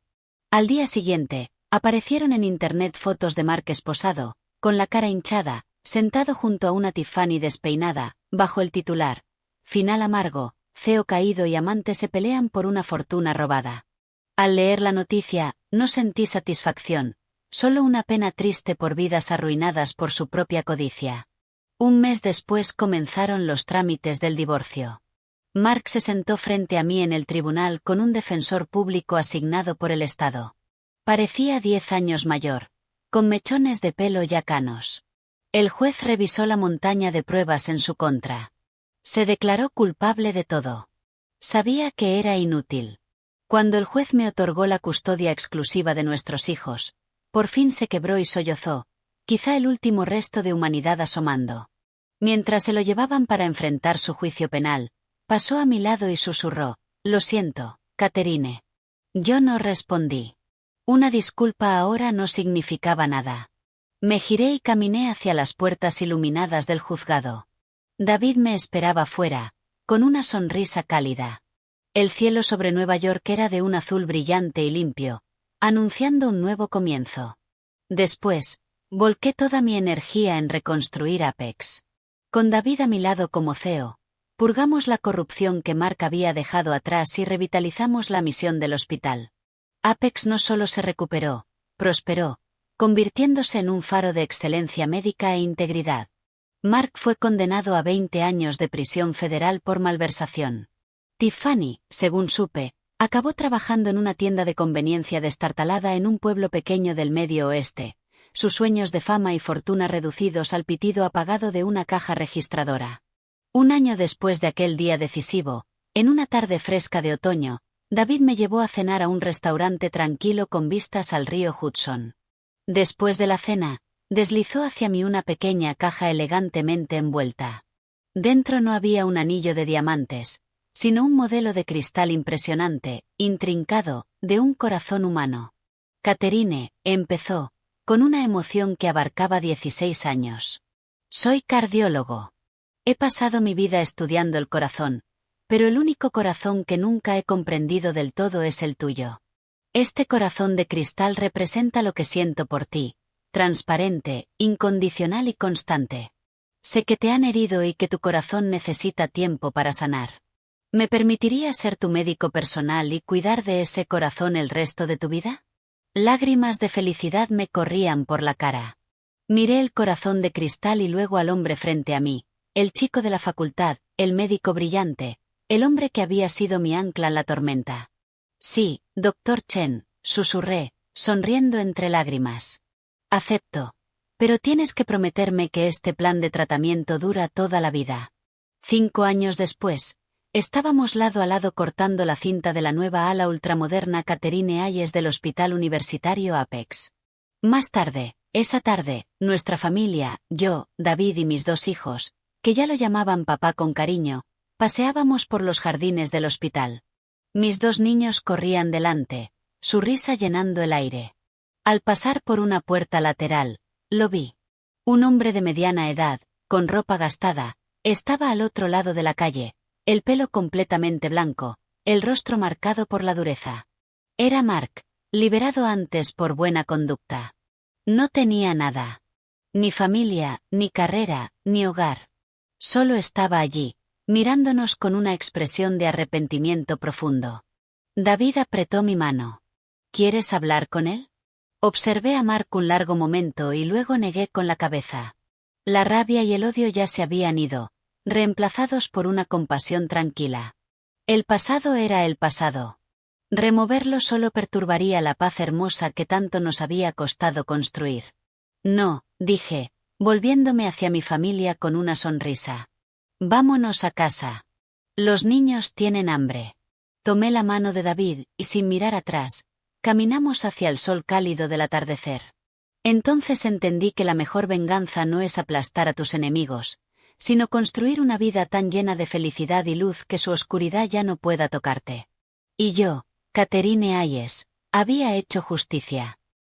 Al día siguiente, aparecieron en internet fotos de Mark esposado, con la cara hinchada, sentado junto a una Tiffany despeinada, bajo el titular: Final amargo, CEO caído y amante se pelean por una fortuna robada. Al leer la noticia, no sentí satisfacción, solo una pena triste por vidas arruinadas por su propia codicia. Un mes después comenzaron los trámites del divorcio. Mark se sentó frente a mí en el tribunal con un defensor público asignado por el Estado. Parecía 10 años mayor, con mechones de pelo ya canos. El juez revisó la montaña de pruebas en su contra. Se declaró culpable de todo. Sabía que era inútil. Cuando el juez me otorgó la custodia exclusiva de nuestros hijos, por fin se quebró y sollozó, quizá el último resto de humanidad asomando. Mientras se lo llevaban para enfrentar su juicio penal, pasó a mi lado y susurró: Lo siento, Catherine. Yo no respondí. Una disculpa ahora no significaba nada. Me giré y caminé hacia las puertas iluminadas del juzgado. David me esperaba fuera, con una sonrisa cálida. El cielo sobre Nueva York era de un azul brillante y limpio, anunciando un nuevo comienzo. Después, volqué toda mi energía en reconstruir Apex. Con David a mi lado como CEO, purgamos la corrupción que Mark había dejado atrás y revitalizamos la misión del hospital. Apex no solo se recuperó, prosperó, convirtiéndose en un faro de excelencia médica e integridad. Mark fue condenado a 20 años de prisión federal por malversación. Tiffany, según supe, acabó trabajando en una tienda de conveniencia destartalada en un pueblo pequeño del Medio Oeste, sus sueños de fama y fortuna reducidos al pitido apagado de una caja registradora. Un año después de aquel día decisivo, en una tarde fresca de otoño, David me llevó a cenar a un restaurante tranquilo con vistas al río Hudson. Después de la cena, deslizó hacia mí una pequeña caja elegantemente envuelta. Dentro no había un anillo de diamantes, sino un modelo de cristal impresionante, intrincado, de un corazón humano. Catherine, empezó, con una emoción que abarcaba 16 años. Soy cardiólogo. He pasado mi vida estudiando el corazón, pero el único corazón que nunca he comprendido del todo es el tuyo. Este corazón de cristal representa lo que siento por ti, transparente, incondicional y constante. Sé que te han herido y que tu corazón necesita tiempo para sanar. ¿Me permitirías ser tu médico personal y cuidar de ese corazón el resto de tu vida? Lágrimas de felicidad me corrían por la cara. Miré el corazón de cristal y luego al hombre frente a mí, el chico de la facultad, el médico brillante, el hombre que había sido mi ancla en la tormenta. Sí, doctor Chen, susurré, sonriendo entre lágrimas. Acepto. Pero tienes que prometerme que este plan de tratamiento dura toda la vida. 5 años después, estábamos lado a lado cortando la cinta de la nueva ala ultramoderna Catherine Hayes del Hospital Universitario Apex. Más tarde, esa tarde, nuestra familia, yo, David y mis 2 hijos, que ya lo llamaban papá con cariño, paseábamos por los jardines del hospital. Mis 2 niños corrían delante, su risa llenando el aire. Al pasar por una puerta lateral, lo vi. Un hombre de mediana edad, con ropa gastada, estaba al otro lado de la calle, el pelo completamente blanco, el rostro marcado por la dureza. Era Mark, liberado antes por buena conducta. No tenía nada. Ni familia, ni carrera, ni hogar. Solo estaba allí, mirándonos con una expresión de arrepentimiento profundo. David apretó mi mano. ¿Quieres hablar con él? Observé a Mark un largo momento y luego negué con la cabeza. La rabia y el odio ya se habían ido, reemplazados por una compasión tranquila. El pasado era el pasado. Removerlo solo perturbaría la paz hermosa que tanto nos había costado construir. No, dije, volviéndome hacia mi familia con una sonrisa. Vámonos a casa. Los niños tienen hambre. Tomé la mano de David, y sin mirar atrás, caminamos hacia el sol cálido del atardecer. Entonces entendí que la mejor venganza no es aplastar a tus enemigos, sino construir una vida tan llena de felicidad y luz que su oscuridad ya no pueda tocarte. Y yo, Catherine Hayes, había hecho justicia.